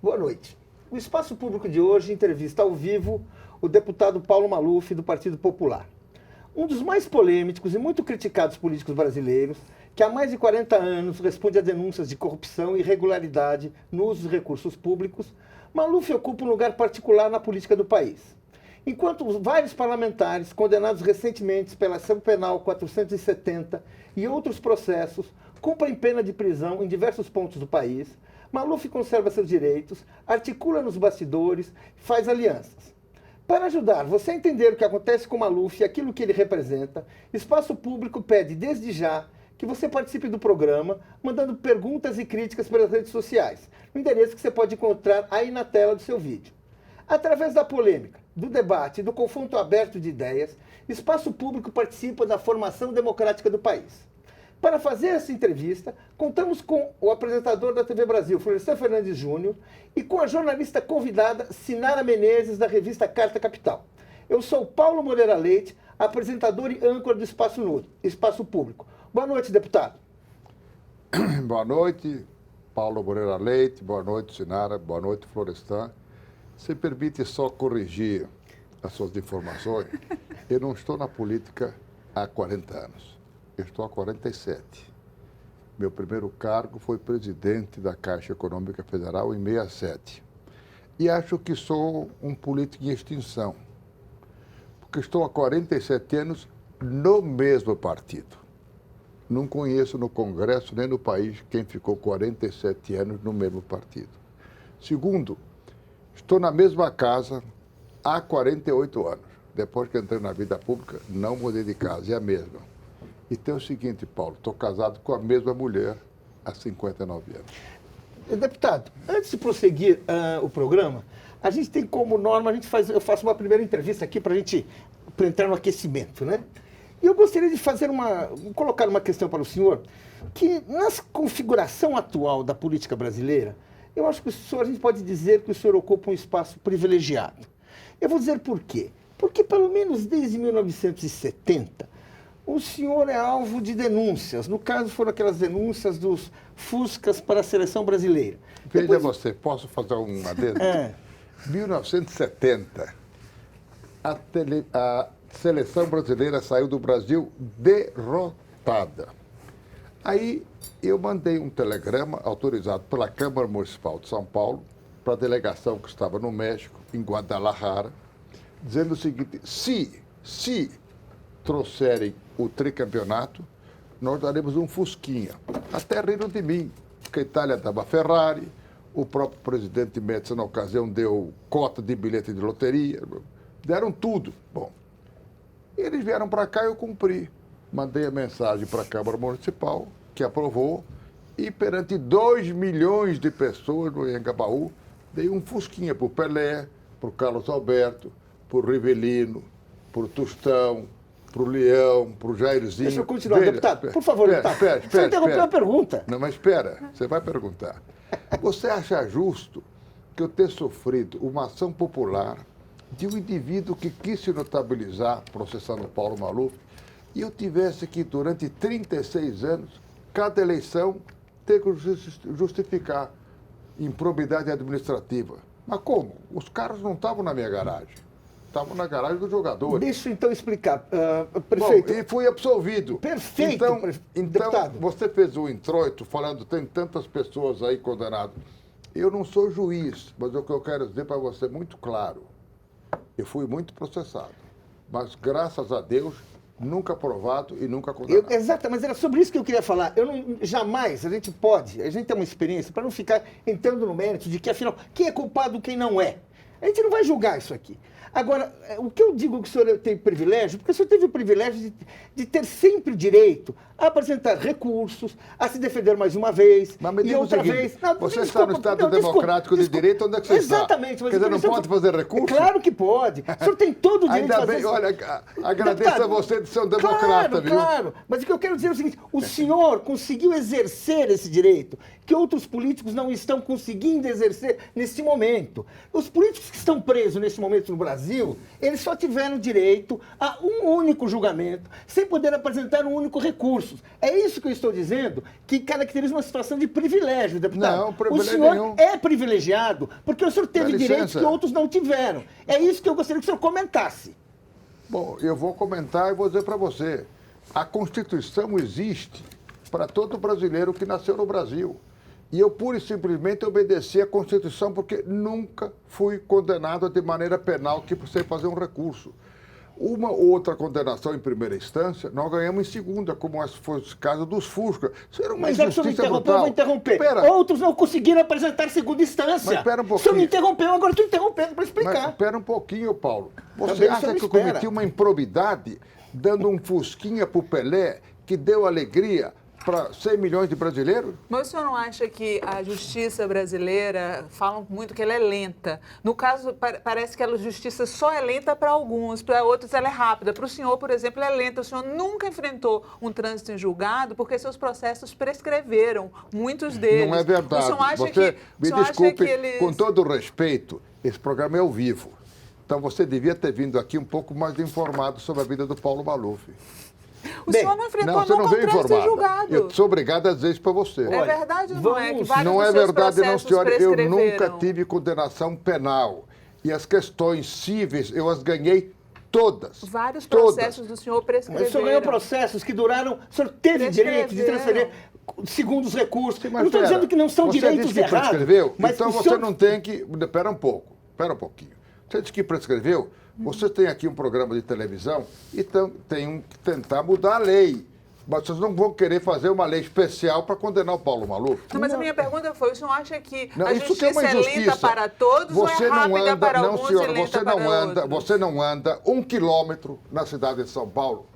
Boa noite. O Espaço Público de hoje entrevista ao vivo o deputado Paulo Maluf, do Partido Popular. Um dos mais polêmicos e muito criticados políticos brasileiros, que há mais de 40 anos responde a denúncias de corrupção e irregularidade no uso de recursos públicos, Maluf ocupa um lugar particular na política do país. Enquanto vários parlamentares, condenados recentemente pela Ação Penal 470 e outros processos, cumprem pena de prisão em diversos pontos do país, Maluf conserva seus direitos, articula nos bastidores e faz alianças. Para ajudar você a entender o que acontece com Maluf e aquilo que ele representa, Espaço Público pede desde já que você participe do programa, mandando perguntas e críticas pelas redes sociais, no endereço que você pode encontrar aí na tela do seu vídeo. Através da polêmica, do debate e do confronto aberto de ideias, Espaço Público participa da formação democrática do país. Para fazer essa entrevista, contamos com o apresentador da TV Brasil, Florestan Fernandes Júnior, e com a jornalista convidada, Sinara Menezes, da revista Carta Capital. Eu sou Paulo Moreira Leite, apresentador e âncora do Espaço Público. Boa noite, deputado. Boa noite, Paulo Moreira Leite. Boa noite, Sinara. Boa noite, Florestan. Se permite só corrigir as suas informações, eu não estou na política há 40 anos. Eu estou há 47. Meu primeiro cargo foi presidente da Caixa Econômica Federal em 67. E acho que sou um político em extinção, porque estou há 47 anos no mesmo partido. Não conheço no Congresso nem no país quem ficou 47 anos no mesmo partido. Segundo, estou na mesma casa há 48 anos. Depois que entrei na vida pública, não mudei de casa, é a mesma. E tem o seguinte, Paulo, estou casado com a mesma mulher há 59 anos. Deputado, antes de prosseguir o programa, a gente tem como norma, eu faço uma primeira entrevista aqui para entrar no aquecimento, né? E eu gostaria de colocar uma questão para o senhor, que na configuração atual da política brasileira, eu acho que a gente pode dizer que o senhor ocupa um espaço privilegiado. Eu vou dizer por quê. Porque pelo menos desde 1970, o senhor é alvo de denúncias. No caso, foram aquelas denúncias dos Fuscas para a seleção brasileira. Veja você, posso fazer um adendo? 1970, a seleção brasileira saiu do Brasil derrotada. Aí eu mandei um telegrama autorizado pela Câmara Municipal de São Paulo para a delegação que estava no México, em Guadalajara, dizendo o seguinte: se trouxerem o tricampeonato, nós daremos um fusquinha. Até riram de mim, porque a Itália dava Ferrari, o próprio presidente Médici, na ocasião, deu cota de bilhete de loteria, deram tudo. Bom, eles vieram para cá e eu cumpri. Mandei a mensagem para a Câmara Municipal, que aprovou, e perante 2 milhões de pessoas no Anhangabaú, dei um fusquinha para o Pelé, para o Carlos Alberto, para o Rivelino, para o Tostão, para o Leão, para o Jairzinho. Deixa eu continuar, deputado. Por favor, deputado. Você interrompeu a pergunta. Não, mas espera, você vai perguntar. Você acha justo que eu tenha sofrido uma ação popular de um indivíduo que quis se notabilizar processando Paulo Maluf e eu tivesse que, durante 36 anos, cada eleição, ter que justificar improbidade administrativa? Mas como? Os carros não estavam na minha garagem. Estavam na garagem do jogador. Deixa eu então explicar. Prefeito. Bom, e fui absolvido. Perfeito, então você fez um introito falando, tem tantas pessoas aí condenadas. Eu não sou juiz, mas o que eu quero dizer para você é muito claro. Eu fui muito processado, mas graças a Deus, nunca provado e nunca condenado. Exato, mas era sobre isso que eu queria falar. Jamais, a gente tem uma experiência para não ficar entrando no mérito de que, afinal, quem é culpado e quem não é. A gente não vai julgar isso aqui. Agora, o que eu digo que o senhor tem privilégio, porque o senhor teve o privilégio de ter sempre o direito a apresentar recursos, a se defender mais uma vez, mas me e outra vez... Não, você está no Estado Democrático de Direito, onde é que você está? Exatamente. Mas quer dizer, não pode fazer recurso? Claro que pode. O senhor tem todo o direito Ainda de fazer... Ainda bem, olha, agradeço a você de ser um democrata, claro, viu? Claro, mas o que eu quero dizer é o seguinte, o senhor conseguiu exercer esse direito, que outros políticos não estão conseguindo exercer neste momento. Os políticos que estão presos neste momento no Brasil, eles só tiveram direito a um único julgamento, sem poder apresentar um único recurso. É isso que eu estou dizendo, que caracteriza uma situação de privilégio, deputado. Não, privilégio o senhor nenhum. é privilegiado porque o senhor teve Dá direitos licença. que outros não tiveram. É isso que eu gostaria que o senhor comentasse. Bom, eu vou comentar e vou dizer para você. A Constituição existe para todo brasileiro que nasceu no Brasil. E eu, pura e simplesmente, obedeci à Constituição porque nunca fui condenado de maneira penal que precisei fazer um recurso. Uma outra condenação em primeira instância, nós ganhamos em segunda, como foi o caso dos Fusca. Isso era uma Mas já que o senhor me injustiça interrompeu, eu vou brutal. interromper. Espera. Outros não conseguiram apresentar segunda instância. Mas espera um O senhor pouquinho. me interrompeu, agora eu estou interrompendo para Mas explicar. espera um pouquinho, Paulo. Você Também o acha senhor que eu espera. cometi uma improbidade dando um fusquinha pro Pelé que deu alegria para 100 milhões de brasileiros? Mas o senhor não acha que a justiça brasileira, falam muito que ela é lenta? No caso, parece que a justiça só é lenta para alguns, para outros ela é rápida. Para o senhor, por exemplo, ela é lenta. O senhor nunca enfrentou um trânsito em julgado porque seus processos prescreveram, muitos deles. Não é verdade. O senhor acha Você, que, me o senhor acha desculpe, que eles... com todo o respeito, esse programa é ao vivo. Então você devia ter vindo aqui um pouco mais informado sobre a vida do Paulo Maluf. O Bem, senhor não enfrentou Não, você não nunca um veio trânsito em informado. julgado. Eu sou obrigado a dizer isso para você. É verdade ou não é? Que vamos- vários Não dos é seus verdade, não, processos senhora. Eu nunca prescreveram. tive condenação penal. E as questões cíveis, eu as ganhei todas. Vários Todas. processos do senhor Mas prescreveram. o senhor ganhou processos que duraram, o senhor teve direito de transferir segundo os recursos. Eu não estou pera, dizendo que não são você direitos disse que errados. prescreveu, Mas então o você senhor... não tem que... Espera um pouco, espera um pouquinho. Você disse que prescreveu, você tem aqui um programa de televisão e tem que tentar mudar a lei. Mas vocês não vão querer fazer uma lei especial para condenar o Paulo Maluf. Não, mas a minha pergunta foi, o senhor acha que Não, a isso que é justiça uma é injustiça. lenta para todos ou é rápida para não, alguns senhora, e lenta você para não anda, outros? você não anda 1 quilômetro na cidade de São Paulo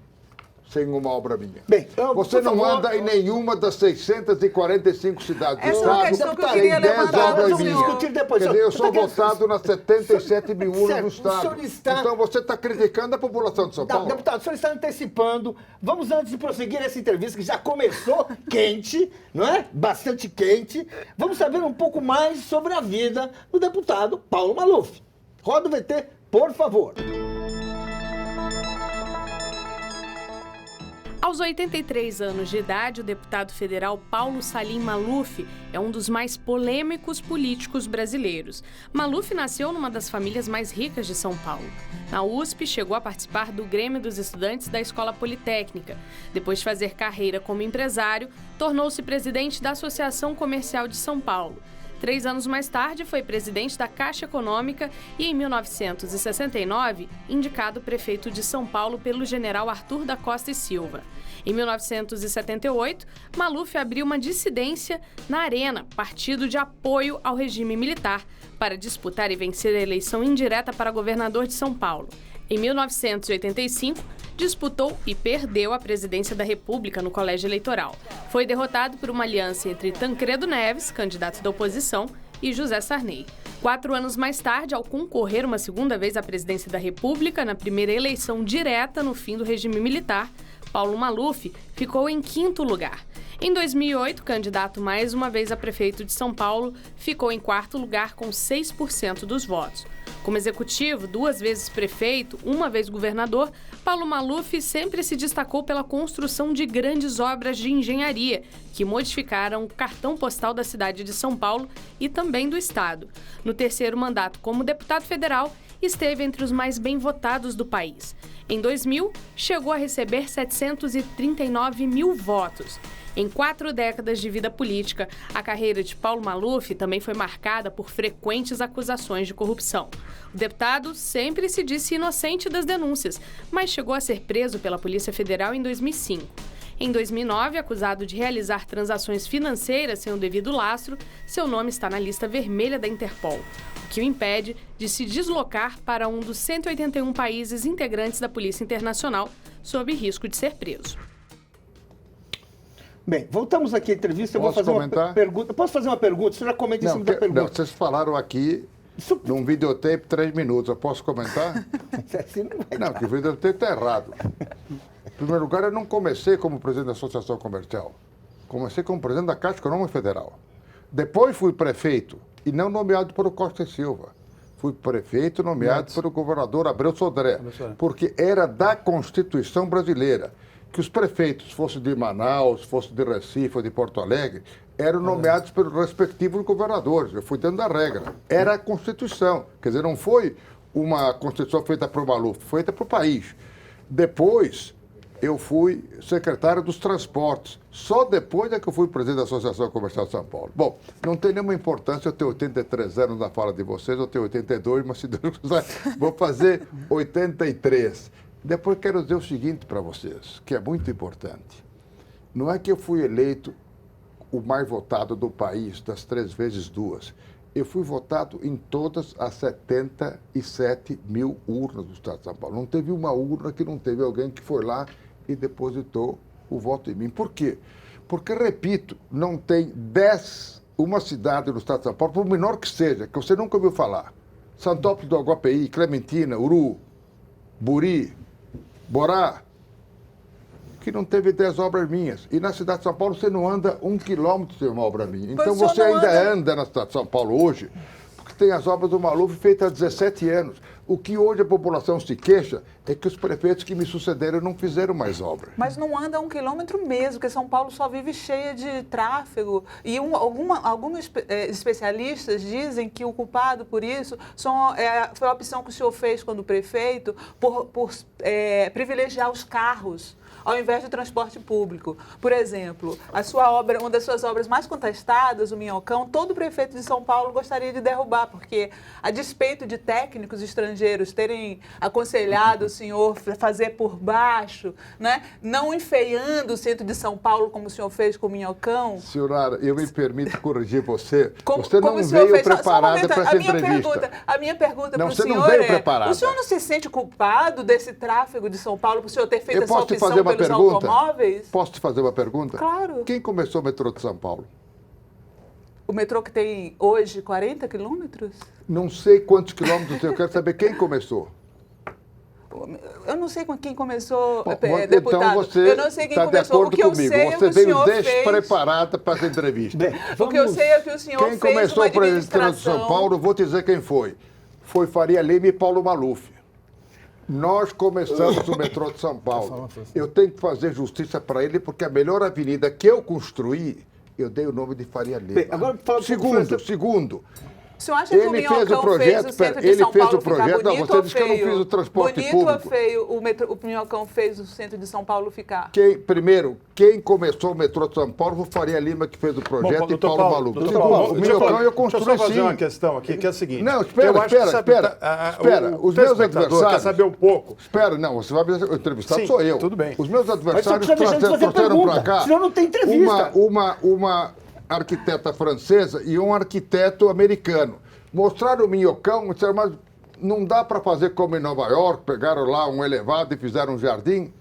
sem uma obra minha. Bem, Você por não favor, anda em nenhuma das 645 cidades do Essa é uma estado. questão que eu deputado, queria tem 10 levantar nós obras para o vamos minhas. discutir depois. Quer dizer, eu Você sou tá querendo- votado nas 77 mil urnas Certo, do o estado. senhor está- Então você está criticando a população de São Paulo. Deputado, o senhor está antecipando. Vamos, antes de prosseguir essa entrevista, que já começou quente, não é? Bastante quente. Vamos saber um pouco mais sobre a vida do deputado Paulo Maluf. Roda o VT, por favor. Aos 83 anos de idade, o deputado federal Paulo Salim Maluf é um dos mais polêmicos políticos brasileiros. Maluf nasceu numa das famílias mais ricas de São Paulo. Na USP, chegou a participar do Grêmio dos Estudantes da Escola Politécnica. Depois de fazer carreira como empresário, tornou-se presidente da Associação Comercial de São Paulo. 3 anos mais tarde, foi presidente da Caixa Econômica e, em 1969, indicado prefeito de São Paulo pelo general Arthur da Costa e Silva. Em 1978, Maluf abriu uma dissidência na Arena, partido de apoio ao regime militar, para disputar e vencer a eleição indireta para governador de São Paulo. Em 1985, disputou e perdeu a presidência da República no colégio eleitoral. Foi derrotado por uma aliança entre Tancredo Neves, candidato da oposição, e José Sarney. 4 anos mais tarde, ao concorrer uma segunda vez à presidência da República, na primeira eleição direta no fim do regime militar, Paulo Maluf ficou em 5º lugar. Em 2008, candidato mais uma vez a prefeito de São Paulo, ficou em 4º lugar com 6% dos votos. Como executivo, 2 vezes prefeito, 1 vez governador, Paulo Maluf sempre se destacou pela construção de grandes obras de engenharia, que modificaram o cartão postal da cidade de São Paulo e também do estado. No 3º mandato como deputado federal, esteve entre os mais bem votados do país. Em 2000, chegou a receber 739 mil votos. Em 4 décadas de vida política, a carreira de Paulo Maluf também foi marcada por frequentes acusações de corrupção. O deputado sempre se disse inocente das denúncias, mas chegou a ser preso pela Polícia Federal em 2005. Em 2009, acusado de realizar transações financeiras sem o devido lastro, seu nome está na lista vermelha da Interpol, o que o impede de se deslocar para um dos 181 países integrantes da Polícia Internacional, sob risco de ser preso. Bem, voltamos aqui à entrevista. Eu vou Posso fazer comentar? uma pergunta. Posso fazer uma pergunta? O senhor já comenta em cima da Não, pergunta. vocês falaram aqui Isso- num videotape 3 minutos. Eu posso comentar? Assim não vai Não, que o videotape está errado. Em primeiro lugar, eu não comecei como presidente da Associação Comercial. Comecei como presidente da Caixa Econômica Federal. Depois fui prefeito, e não nomeado pelo Costa e Silva. Fui prefeito nomeado pelo governador Abreu Sodré, porque era da Constituição brasileira que os prefeitos, fossem de Manaus, fossem de Recife ou de Porto Alegre, eram nomeados pelos respectivos governadores. Eu fui dentro da regra. Era a Constituição. Quer dizer, não foi uma Constituição feita para o Maluf, foi feita para o país. Depois, eu fui secretário dos transportes. Só depois é que eu fui presidente da Associação Comercial de São Paulo. Bom, não tem nenhuma importância eu ter 83 anos na fala de vocês, eu tenho 82, mas se Deus quiser, vou fazer 83. Depois quero dizer o seguinte para vocês, que é muito importante. Não é que eu fui eleito o mais votado do país, das 3 vezes 2. Eu fui votado em todas as 77 mil urnas do Estado de São Paulo. Não teve uma urna que não teve alguém que foi lá e depositou o voto em mim. Por quê? Porque, repito, não tem uma cidade no Estado de São Paulo, por menor que seja, que você nunca ouviu falar. Santópolis do Aguapeí, Clementina, Uru, Buri, Borá, que não teve 10 obras minhas. E na cidade de São Paulo você não anda 1 quilômetro sem uma obra minha. Então você ainda anda na cidade de São Paulo hoje, porque tem as obras do Maluf feitas há 17 anos. O que hoje a população se queixa é que os prefeitos que me sucederam não fizeram mais obras. Mas não anda 1 quilômetro mesmo, porque São Paulo só vive cheia de tráfego. E alguns especialistas dizem que o culpado por isso foi a opção que o senhor fez quando prefeito por privilegiar os carros ao invés do transporte público. Por exemplo, uma das suas obras mais contestadas, o Minhocão, todo prefeito de São Paulo gostaria de derrubar, porque, a despeito de técnicos estrangeiros terem aconselhado o senhor fazer por baixo, né, não enfeiando o centro de São Paulo como o senhor fez com o Minhocão. Senhora, eu me permito corrigir você. Como não veio preparada para essa entrevista. A minha pergunta para o senhor senhor veio preparada. O senhor não se sente culpado desse tráfego de São Paulo, por o senhor ter feito essa opção pelos automóveis? Posso te fazer uma pergunta? Claro. Quem começou o metrô de São Paulo? O metrô que tem hoje 40 quilômetros? Não sei quantos quilômetros, eu quero saber quem começou. Eu não sei com quem começou, Bom, deputado. Então você eu não sei quem está de começou. acordo comigo. Você veio despreparada para essa entrevista. Bem, o que eu sei é que o senhor quem fez começou uma o presidente de administração... São Paulo, vou te dizer quem foi. Foi Faria Lima e Paulo Maluf. Nós começamos o metrô de São Paulo. Eu tenho que fazer justiça para ele, porque a melhor avenida que eu construí, eu dei o nome de Faria Lima. Bem, agora, Segundo, O senhor acha que o Minhocão fez o centro de São Paulo ficar bonito ou feio? Não, você disse que eu não fiz o transporte bonito público. Bonito ou feio o Minhocão fez o centro de São Paulo ficar? Primeiro, quem começou o metrô de São Paulo foi Faria Lima, que fez o projeto, e Paulo Maluf. O Minhocão eu construí sim. Deixa eu só fazer uma questão aqui, que é a seguinte. Não, espera. Os meus adversários... quer saber um pouco. Espera, não, você vai me entrevistar, sim, sou eu. Tudo bem. Os meus adversários trouxeram para cá senão não tem entrevista. Uma arquiteta francesa e um arquiteto americano. Mostraram o Minhocão e disseram, mas não dá para fazer como em Nova York, pegaram lá um elevado e fizeram um jardim.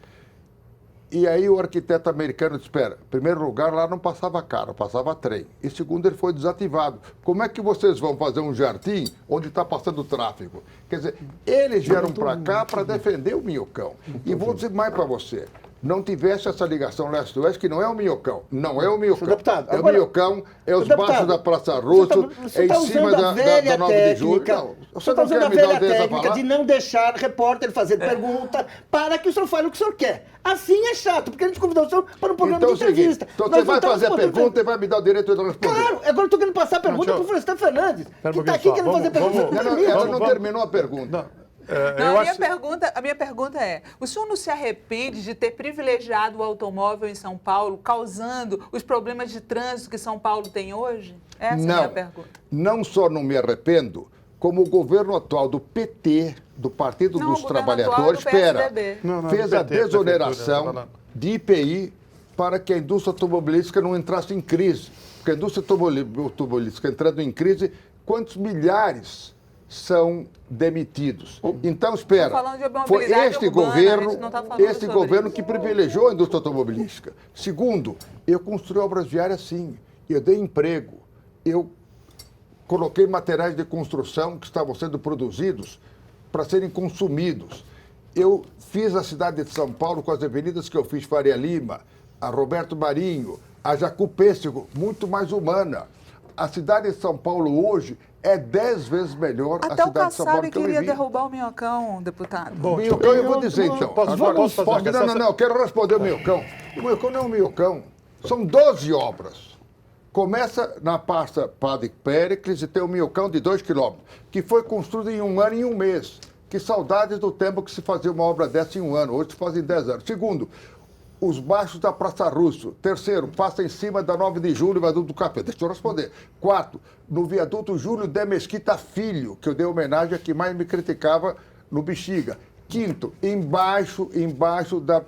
E aí o arquiteto americano disse, espera, em primeiro lugar, lá não passava carro, passava trem. E segundo, ele foi desativado. Como é que vocês vão fazer um jardim onde está passando tráfego? Quer dizer, eles vieram para cá para defender o Minhocão. E vou dizer mais para você. Não tivesse essa ligação leste-oeste, que não é o Minhocão. Não é o Minhocão. Deputado, é o Minhocão, é os baixos da Praça Russo, é em cima da 9 de julho. Não, você está usando a velha técnica de não deixar repórter fazer pergunta para que o senhor fale o que o senhor quer. Assim é chato, porque a gente convidou o senhor para um programa de entrevista. Então você vai fazer a pergunta e vai me dar o direito de responder. Claro, agora eu estou querendo passar a pergunta para o Florestan Fernandes, que está aqui querendo fazer pergunta. Ela não terminou a pergunta. A minha pergunta é, o senhor não se arrepende de ter privilegiado o automóvel em São Paulo, causando os problemas de trânsito que São Paulo tem hoje? Essa é a minha pergunta. Não só não me arrependo, como o governo atual do PT, do Partido dos Trabalhadores, fez a desoneração de IPI para que a indústria automobilística não entrasse em crise. Porque a indústria automobilística entrando em crise, quantos milhares são demitidos? Então, espera, foi este governo que privilegiou a indústria automobilística. Segundo, eu construí obras viárias sim, eu dei emprego, eu coloquei materiais de construção que estavam sendo produzidos para serem consumidos. Eu fiz a cidade de São Paulo com as avenidas que eu fiz, Faria Lima, a Roberto Marinho, a Jacu Pêssego, muito mais humana. A cidade de São Paulo hoje é 10 vezes melhor Até a o cidade de São Paulo Kassab que eu queria vivi. derrubar o Minhocão, deputado. Bom, Minhocão, eu vou dizer então. posso Agora, fazer uma questão? não, eu quero responder o Minhocão. O Minhocão não é um Minhocão. São 12 obras. Começa na pasta Padre Péricles e tem o Minhocão de 2 quilômetros, que foi construído em 1 ano e 1 mês. Que saudades do tempo que se fazia uma obra dessa em 1 ano. Hoje se faz em 10 anos. Segundo, os baixos da Praça Russo. Terceiro, passa em cima da 9 de julho, viaduto do Café. Deixa eu responder. Quarto, no viaduto Júlio de Mesquita Filho, que eu dei homenagem a quem mais me criticava no Bexiga. Quinto, embaixo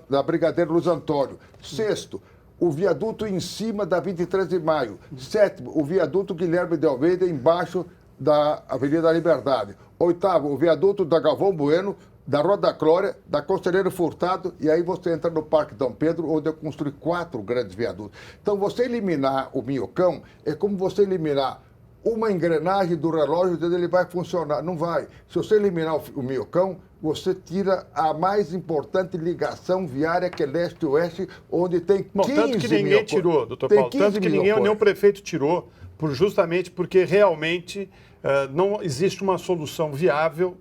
da Brigadeiro Luiz Antônio. Sexto, o viaduto em cima da 23 de maio. Sétimo, o viaduto Guilherme de Almeida, embaixo da Avenida da Liberdade. Oitavo, o viaduto da Galvão Bueno, da Rua da Glória, da Conselheiro Furtado, e aí você entra no Parque Dom Pedro, onde eu construí 4 grandes viadutos. Então, você eliminar o Minhocão é como você eliminar uma engrenagem do relógio onde ele vai funcionar. Não vai. Se você eliminar o Minhocão, você tira a mais importante ligação viária, que é leste-oeste, onde tem 15 tanto que ninguém tirou, doutor Paulo. Tanto que nenhum prefeito tirou, justamente porque realmente não existe uma solução viável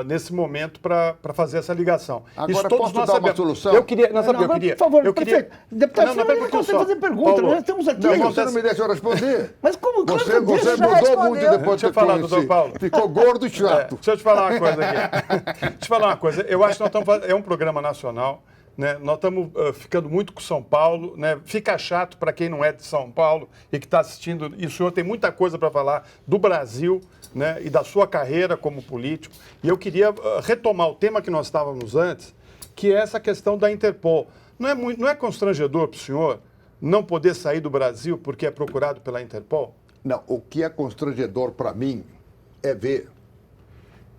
nesse momento para fazer essa ligação. Agora, isso todos posso nós dar sabemos. uma solução? Eu queria... Não, sabe, eu queria... Por favor, eu queria... prefeito. Deputado, não, não pera um pouquinho consegue só. fazer pergunta. Paulo, Nós estamos aqui. Não, você não me deixou responder. Mas como? Claro que Você eu deixo. mudou respondeu. muito depois Deixa eu de falar, conheci. doutor Paulo. Ficou gordo e chato. Deixa eu te falar uma coisa aqui. Deixa eu te falar uma coisa. Eu acho que nós estamos fazendo... É um programa nacional, né? Nós estamos ficando muito com São Paulo, né? Fica chato para quem não é de São Paulo e que está assistindo. E o senhor tem muita coisa para falar do Brasil, né? E da sua carreira como político. E eu queria retomar o tema que nós estávamos antes, que é essa questão da Interpol. Não é constrangedor para o senhor não poder sair do Brasil porque é procurado pela Interpol? Não, o que é constrangedor para mim é ver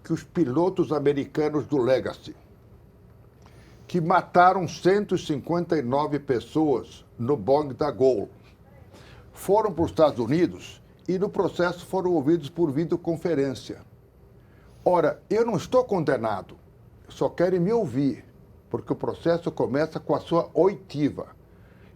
que os pilotos americanos do Legacy, que mataram 159 pessoas no Boeing da Gol, foram para os Estados Unidos e no processo foram ouvidos por videoconferência. Ora, eu não estou condenado, só querem me ouvir, porque o processo começa com a sua oitiva.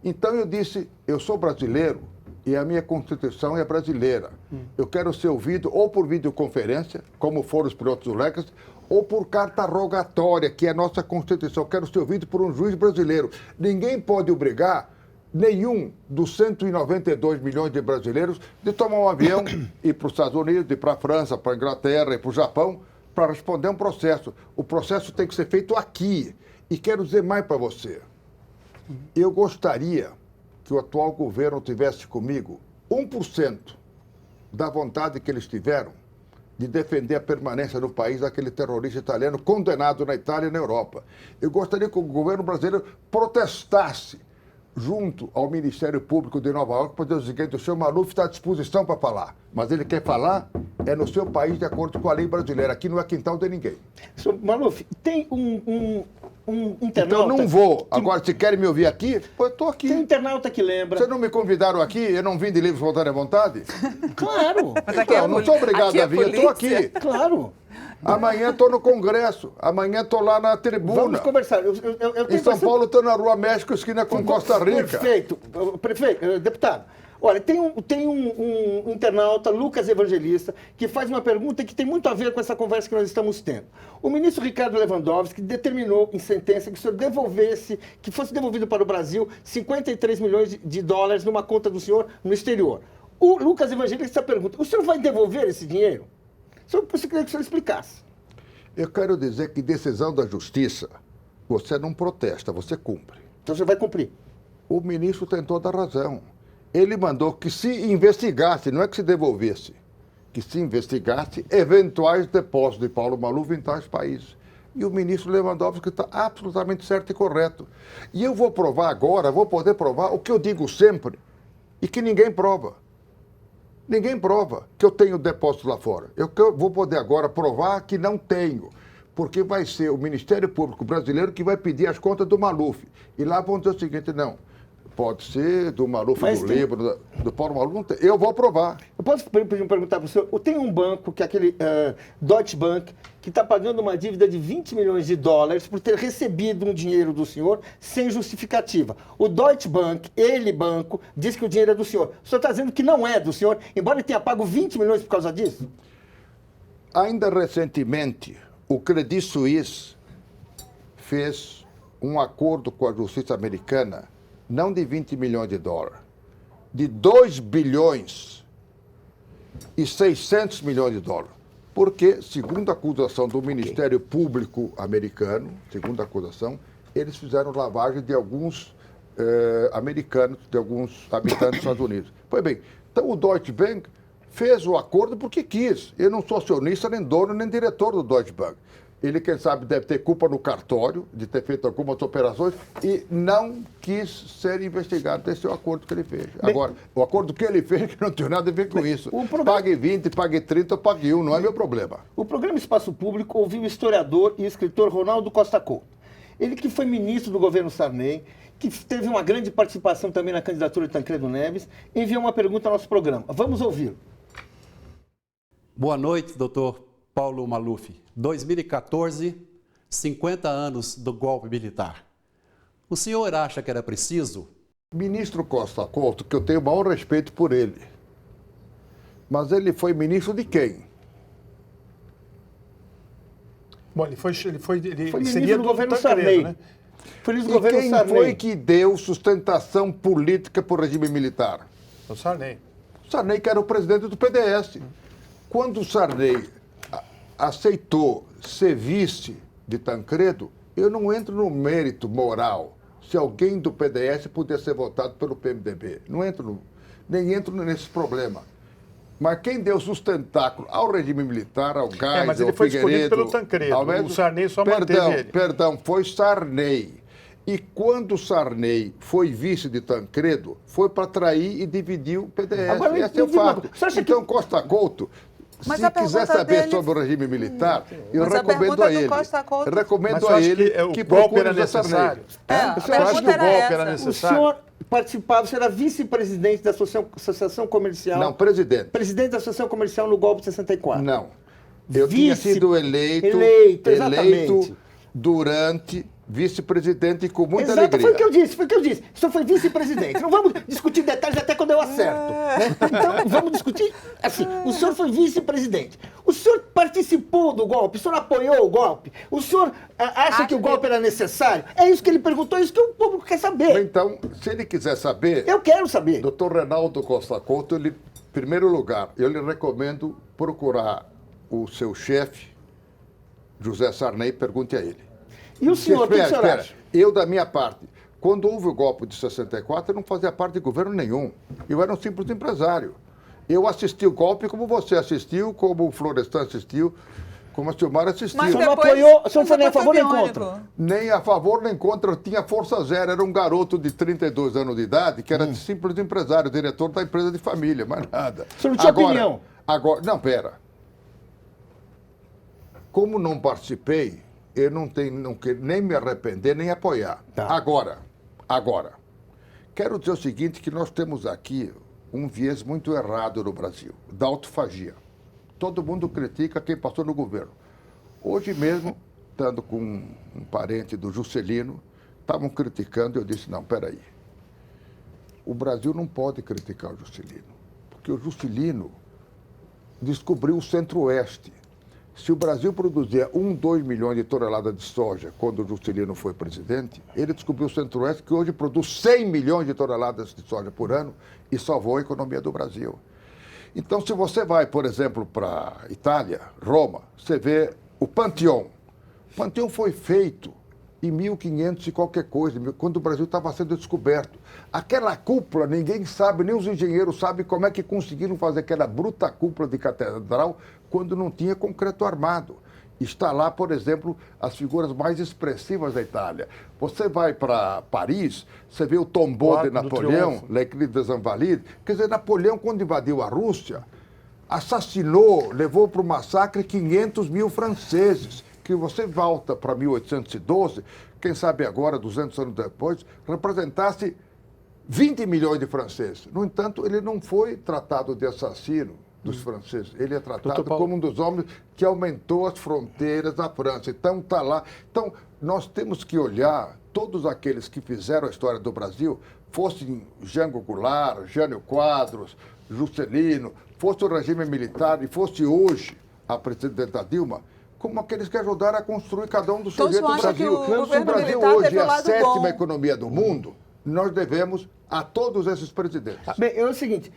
Então eu disse, eu sou brasileiro e a minha Constituição é brasileira. Eu quero ser ouvido ou por videoconferência, como foram os pilotos do Legacy, ou por carta rogatória, que é a nossa Constituição. Eu quero ser ouvido por um juiz brasileiro. Ninguém pode obrigar nenhum dos 192 milhões de brasileiros de tomar um avião e ir para os Estados Unidos, ir para a França, para a Inglaterra e para o Japão para responder um processo. O processo tem que ser feito aqui. E quero dizer mais para você. Eu gostaria que o atual governo tivesse comigo 1% da vontade que eles tiveram de defender a permanência no país daquele terrorista italiano condenado na Itália e na Europa. Eu gostaria que o governo brasileiro protestasse junto ao Ministério Público de Nova York para dizer o seguinte: o senhor Maluf está à disposição para falar, mas ele quer falar no seu país de acordo com a lei brasileira. Aqui não é quintal de ninguém. Senhor Maluf, tem um internauta... Então não vou. Agora, se querem me ouvir aqui, eu estou aqui. Tem um internauta que lembra... Vocês não me convidaram aqui? Eu não vim de livre espontânea vontade? Claro! Mas aqui Eu não sou obrigado a vir, eu estou polícia. aqui. Claro! Amanhã estou no Congresso, amanhã estou lá na tribuna. Vamos conversar. Eu Em tenho São impressão- Paulo estou na Rua México, esquina com Costa Rica. Perfeito. Prefeito, deputado, olha, tem um internauta, Lucas Evangelista, que faz uma pergunta que tem muito a ver com essa conversa que nós estamos tendo. O ministro Ricardo Lewandowski determinou em sentença que o senhor que fosse devolvido para o Brasil 53 milhões de dólares numa conta do senhor no exterior. O Lucas Evangelista pergunta, o senhor vai devolver esse dinheiro? Eu queria que o senhor explicasse. Eu quero dizer que decisão da Justiça, você não protesta, você cumpre. Então o senhor vai cumprir. O ministro tem toda a razão. Ele mandou que se investigasse, não é que se devolvesse, que se investigasse eventuais depósitos de Paulo Maluf em tais países. E o ministro Lewandowski está absolutamente certo e correto. E eu vou provar agora, vou poder provar o que eu digo sempre e que ninguém prova. Ninguém prova que eu tenho depósito lá fora. Eu vou poder agora provar que não tenho, porque vai ser o Ministério Público brasileiro que vai pedir as contas do Maluf. E lá vão dizer o seguinte: não, Pode ser do Maluf, Mas do tem- Líbano, do Paulo Maluf. Não tem. Eu vou aprovar. Eu posso perguntar para o senhor, tem um banco, que é aquele Deutsche Bank, que está pagando uma dívida de 20 milhões de dólares por ter recebido um dinheiro do senhor sem justificativa. O Deutsche Bank, banco, diz que o dinheiro é do senhor. O senhor está dizendo que não é do senhor, embora ele tenha pago 20 milhões por causa disso? Ainda recentemente, o Credit Suisse fez um acordo com a justiça americana, não de 20 milhões de dólares, de 2 bilhões e 600 milhões de dólares. Porque, segundo a acusação do Ministério Público americano, segundo a acusação, eles fizeram lavagem de alguns americanos, de alguns habitantes dos Estados Unidos. Pois bem, então o Deutsche Bank fez o acordo porque quis. Eu não sou acionista, nem dono, nem diretor do Deutsche Bank. Ele, quem sabe, deve ter culpa no cartório de ter feito algumas operações e não quis ser investigado desse acordo que ele fez. Agora, o acordo que ele fez que não tem nada a ver com isso. Pague 20, pague 30, ou pague 1, não é meu problema. O programa Espaço Público ouviu o historiador e escritor Ronaldo Costa Couto. Ele que foi ministro do governo Sarney, que teve uma grande participação também na candidatura de Tancredo Neves, enviou uma pergunta ao nosso programa. Vamos ouvi-lo. Boa noite, doutor Paulo Maluf. 2014, 50 anos do golpe militar. O senhor acha que era preciso? Ministro Costa Couto, que eu tenho o maior respeito por ele. Mas ele foi ministro de quem? Bom, ele Foi seria ministro do governo Tancredo, Sarney. né? Foi ministro do E governo quem Sarney. foi que deu sustentação política para o regime militar? O Sarney. Sarney, que era o presidente do PDS. Quando o Sarney aceitou ser vice de Tancredo, eu não entro no mérito moral se alguém do PDS puder ser votado pelo PMDB. Nem entro nesse problema. Mas quem deu sustentáculo ao regime militar, ao Geisel, mas ele ao foi escolhido Figueiredo, pelo Tancredo. ao Médici- O Sarney só manteve ele. Perdão, foi Sarney. E quando Sarney foi vice de Tancredo, foi para trair e dividir o PDS. Agora, Esse é o me diga uma fato. coisa, você acha Então, Costa Couto, Mas se a quiser pergunta saber dele- sobre o regime militar, eu Mas a recomendo pergunta a do ele. Costa Couto- Mas Recomendo eu a acho ele que o que golpe procure era o Sarney. necessário. A Você acha pergunta que o era golpe essa. era O necessário? senhor participava, você era vice-presidente da Associação Comercial. Não, presidente. Presidente da Associação Comercial no golpe de 64. Não. Eu tinha Vice- sido eleito exatamente. durante vice-presidente com muita Exato, alegria. foi o que eu disse. O senhor foi vice-presidente. Não vamos discutir detalhes até quando eu acerto. Né? Então, vamos discutir assim. O senhor foi vice-presidente. O senhor participou do golpe? O senhor apoiou o golpe? O senhor acha que o golpe era necessário? É isso que ele perguntou, é isso que o público quer saber. Então, se ele quiser saber, Eu quero saber. Dr. Reinaldo Costa Couto, em primeiro lugar, eu lhe recomendo procurar o seu chefe, José Sarney, pergunte a ele. E o senhor, o que o senhor acha? Eu, da minha parte, quando houve o golpe de 64, eu não fazia parte de governo nenhum. Eu era um simples empresário. Eu assisti o golpe como você assistiu, como o Florestan assistiu, como a Silmar assistiu. Mas O senhor não depois- apoiou, o senhor mas foi nem a depois favor nem biônico. contra. Nem a favor nem contra, eu tinha força zero. Era um garoto de 32 anos de idade que era simples empresário, diretor da empresa de família, mais nada. O senhor não tinha opinião? Não, pera. Como não participei, eu não quero nem me arrepender, nem apoiar. Tá. Agora, quero dizer o seguinte, que nós temos aqui um viés muito errado no Brasil, da autofagia. Todo mundo critica quem passou no governo. Hoje mesmo, estando com um parente do Juscelino, estavam criticando, eu disse, não, peraí. O Brasil não pode criticar o Juscelino, porque o Juscelino descobriu o Centro-Oeste. Se o Brasil produzia 2 milhões de toneladas de soja quando o Juscelino foi presidente, ele descobriu o Centro-Oeste, que hoje produz 100 milhões de toneladas de soja por ano e salvou a economia do Brasil. Então, se você vai, por exemplo, para Itália, Roma, você vê o Panteão. O Panteão foi feito em 1500 e qualquer coisa, quando o Brasil estava sendo descoberto. Aquela cúpula, ninguém sabe, nem os engenheiros sabem como é que conseguiram fazer aquela bruta cúpula de catedral quando não tinha concreto armado. Está lá, por exemplo, as figuras mais expressivas da Itália. Você vai para Paris, você vê o Tombeau de Arco do Napoleão, Triunfo. L'Éclat des Invalides. Quer dizer, Napoleão, quando invadiu a Rússia, assassinou, levou para o massacre 500 mil franceses. Que você volta para 1812, quem sabe agora, 200 anos depois, representasse 20 milhões de franceses. No entanto, ele não foi tratado de assassino dos franceses. Ele é tratado como um dos homens que aumentou as fronteiras da França. Então, está lá. Então, nós temos que olhar todos aqueles que fizeram a história do Brasil, fossem Jango Goulart, Jânio Quadros, Juscelino, fosse o regime militar e fosse hoje a presidenta Dilma, como aqueles que ajudaram a construir cada um dos Então, sujeitos do você acha que Brasil. o Se governo o Brasil militar hoje teve é o a lado sétima bom? economia do mundo, nós devemos a todos esses presidentes. Bem, é o seguinte,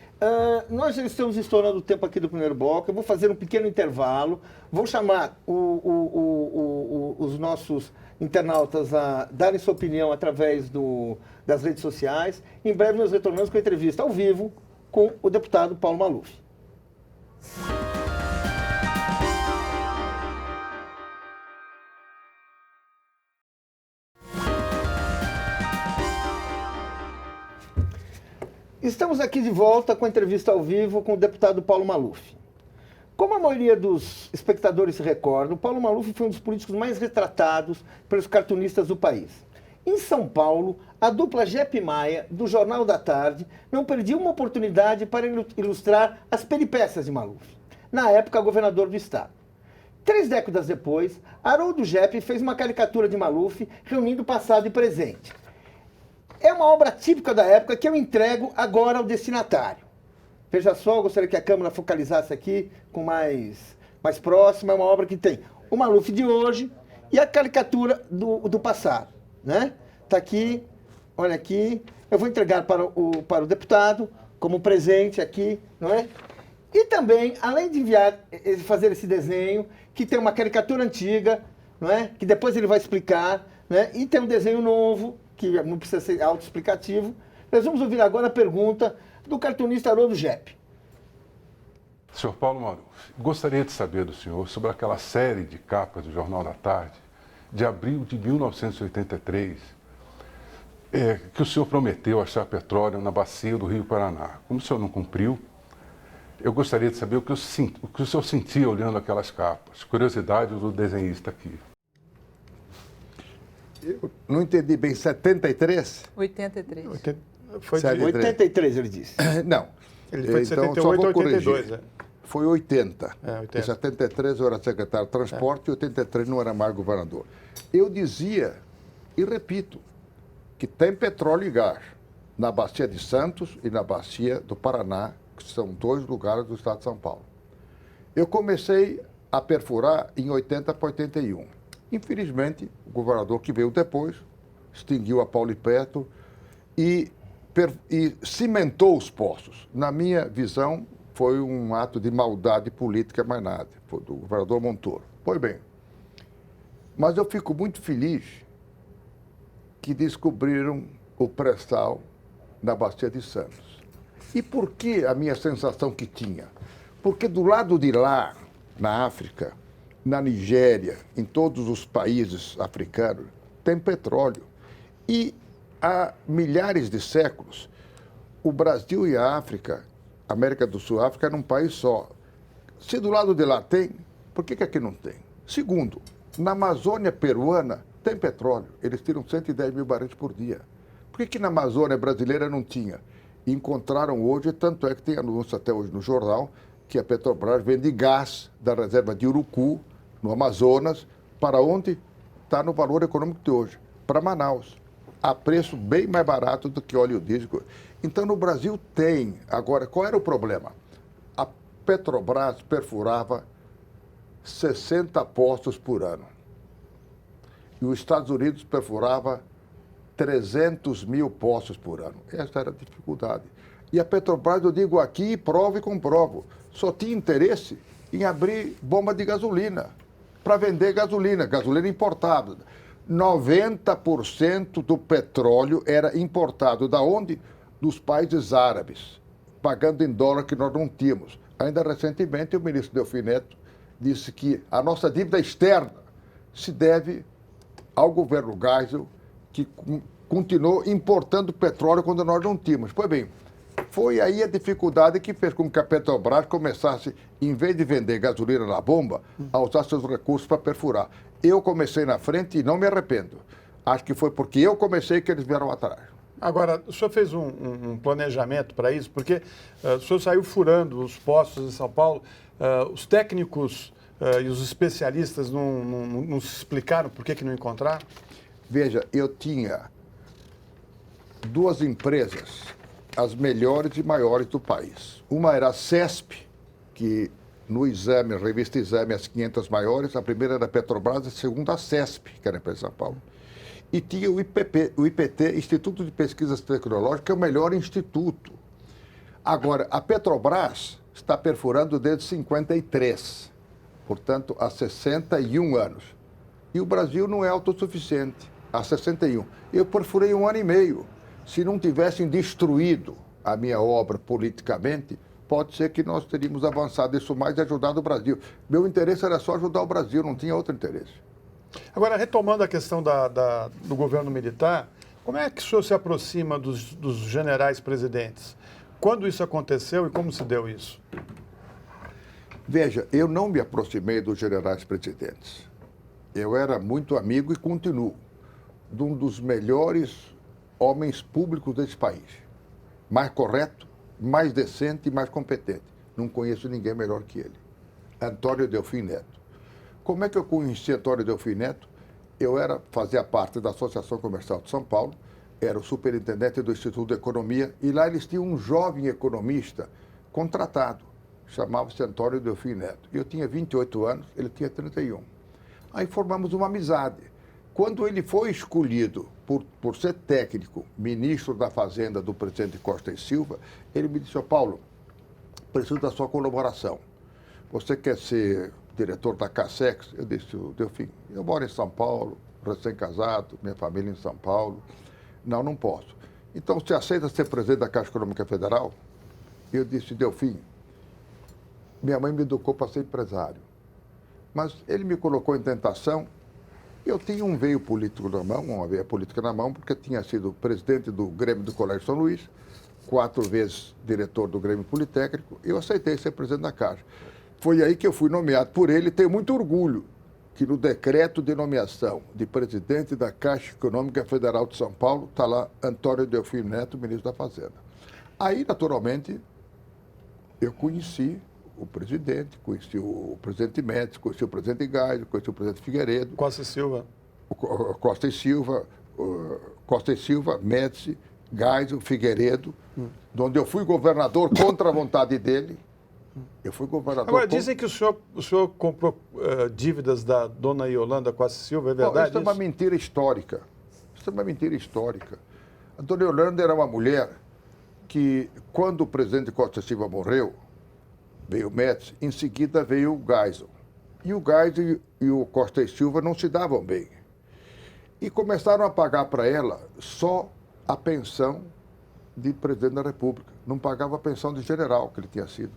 nós já estamos estourando o tempo aqui do primeiro bloco, eu vou fazer um pequeno intervalo, vou chamar os nossos internautas a darem sua opinião através das redes sociais. Em breve nós retornamos com a entrevista ao vivo com o deputado Paulo Maluf. Estamos aqui de volta com a entrevista ao vivo com o deputado Paulo Maluf. Como a maioria dos espectadores se recordam, Paulo Maluf foi um dos políticos mais retratados pelos cartunistas do país. Em São Paulo, a dupla Jepe Maia, do Jornal da Tarde, não perdia uma oportunidade para ilustrar as peripécias de Maluf, na época governador do estado. 3 décadas depois, Haroldo Jepe fez uma caricatura de Maluf reunindo passado e presente. É uma obra típica da época que eu entrego agora ao destinatário. Veja só, eu gostaria que a câmera focalizasse aqui com mais próxima. É uma obra que tem o Maluf de hoje e a caricatura do passado, né? Tá aqui, olha aqui. Eu vou entregar para o deputado como presente aqui, não é? E também, além de fazer esse desenho, que tem uma caricatura antiga, não é? Que depois ele vai explicar, né? E tem um desenho novo, que não precisa ser autoexplicativo. Nós vamos ouvir agora a pergunta do cartunista Haroldo Jepe. Senhor Paulo Maluf, gostaria de saber do senhor sobre aquela série de capas do Jornal da Tarde, de abril de 1983, que o senhor prometeu achar petróleo na bacia do Rio Paraná. Como o senhor não cumpriu, eu gostaria de saber o que o senhor sentia olhando aquelas capas. Curiosidade do desenhista aqui. Eu não entendi bem, 73? 83. Foi de 83, ele disse. Não. Ele foi de Então, 78 só a vou 82. corrigir. Foi 80. É, 80. Em 73 eu era secretário de transporte e 83 não era mais governador. Eu dizia, e repito, que tem petróleo e gás na Bacia de Santos e na Bacia do Paraná, que são 2 lugares do estado de São Paulo. Eu comecei a perfurar em 80 para 81. Infelizmente, o governador que veio depois extinguiu a Paulipeto e cimentou os poços. Na minha visão, foi um ato de maldade política, mais nada, foi do governador Montoro. Pois bem, mas eu fico muito feliz que descobriram o pré-sal na Bacia de Santos. E por que a minha sensação que tinha? Porque do lado de lá, na África, na Nigéria, em todos os países africanos, tem petróleo. E há milhares de séculos, o Brasil e a África, América do Sul e África, eram um país só. Se do lado de lá tem, por que aqui não tem? Segundo, na Amazônia peruana tem petróleo. Eles tiram 110 mil barris por dia. Por que na Amazônia brasileira não tinha? E encontraram hoje, tanto é que tem anúncio até hoje no jornal, que a Petrobras vende gás da reserva de Urucu, no Amazonas, para onde está no valor econômico de hoje, para Manaus, a preço bem mais barato do que óleo diesel. Então, no Brasil tem. Agora, qual era o problema? A Petrobras perfurava 60 poços por ano. E os Estados Unidos perfurava 300 mil poços por ano. Essa era a dificuldade. E a Petrobras, eu digo aqui, provo e comprovo, só tinha interesse em abrir bomba de gasolina, para vender gasolina importada. 90% do petróleo era importado. Da onde? Dos países árabes, pagando em dólar que nós não tínhamos. Ainda recentemente, o ministro Delfim Neto disse que a nossa dívida externa se deve ao governo Geisel, que continuou importando petróleo quando nós não tínhamos. Pois bem, foi aí a dificuldade que fez com que a Petrobras começasse, em vez de vender gasolina na bomba, a usar seus recursos para perfurar. Eu comecei na frente e não me arrependo. Acho que foi porque eu comecei que eles vieram atrás. Agora, o senhor fez um planejamento para isso? Porque o senhor saiu furando os postos em São Paulo, os técnicos e os especialistas não se explicaram por que não encontraram? Veja, eu tinha 2 empresas, as melhores e maiores do país. Uma era a CESP, que no exame, a revista Exame, as 500 maiores, a primeira era a Petrobras, a segunda a CESP, que era a empresa de São Paulo. E tinha o IPT, Instituto de Pesquisas Tecnológicas, que é o melhor instituto. Agora, a Petrobras está perfurando desde 53, portanto, há 61 anos. E o Brasil não é autossuficiente, há 61. Eu perfurei 1 ano e meio. Se não tivessem destruído a minha obra politicamente, pode ser que nós teríamos avançado isso mais e ajudado o Brasil. Meu interesse era só ajudar o Brasil, não tinha outro interesse. Agora, retomando a questão do governo militar, como é que o senhor se aproxima dos generais presidentes? Quando isso aconteceu e como se deu isso? Veja, eu não me aproximei dos generais presidentes. Eu era muito amigo e continuo de um dos melhores homens públicos desse país. Mais correto, mais decente e mais competente. Não conheço ninguém melhor que ele. Antônio Delfim Neto. Como é que eu conheci Antônio Delfim Neto? Eu fazia parte da Associação Comercial de São Paulo, era o superintendente do Instituto de Economia, e lá eles tinham um jovem economista contratado, chamava-se Antônio Delfim Neto. Eu tinha 28 anos, ele tinha 31. Aí formamos uma amizade. Quando ele foi escolhido por ser técnico, ministro da Fazenda do presidente Costa e Silva, ele me disse: Paulo, preciso da sua colaboração. Você quer ser diretor da Cassex? Eu disse: Delfim, eu moro em São Paulo, recém-casado, minha família em São Paulo. Não posso. Então, você aceita ser presidente da Caixa Econômica Federal? Eu disse: Delfim, minha mãe me educou para ser empresário. Mas ele me colocou em tentação. Eu tinha um veio político na mão, uma veia política na mão, porque tinha sido presidente do Grêmio do Colégio São Luís, 4 vezes diretor do Grêmio Politécnico. Eu aceitei ser presidente da Caixa. Foi aí que eu fui nomeado por ele. Tenho muito orgulho que no decreto de nomeação de presidente da Caixa Econômica Federal de São Paulo está lá Antônio Delfim Neto, ministro da Fazenda. Aí, naturalmente, eu conheci o presidente, conheci o presidente Médici, conheci o presidente Geisel, conheci o presidente Figueiredo. Costa e Silva. Costa e Silva, Médici, Geisel, Figueiredo, onde eu fui governador contra a vontade dele. Eu fui governador. Agora, dizem que o senhor comprou dívidas da dona Yolanda Costa e Silva, é verdade? Isso é uma mentira histórica. Isso é uma mentira histórica. A dona Yolanda era uma mulher que, quando o presidente Costa e Silva morreu, veio o Médici, em seguida veio o Geisel. E o Geisel e o Costa e Silva não se davam bem. E começaram a pagar para ela só a pensão de presidente da República. Não pagava a pensão de general que ele tinha sido.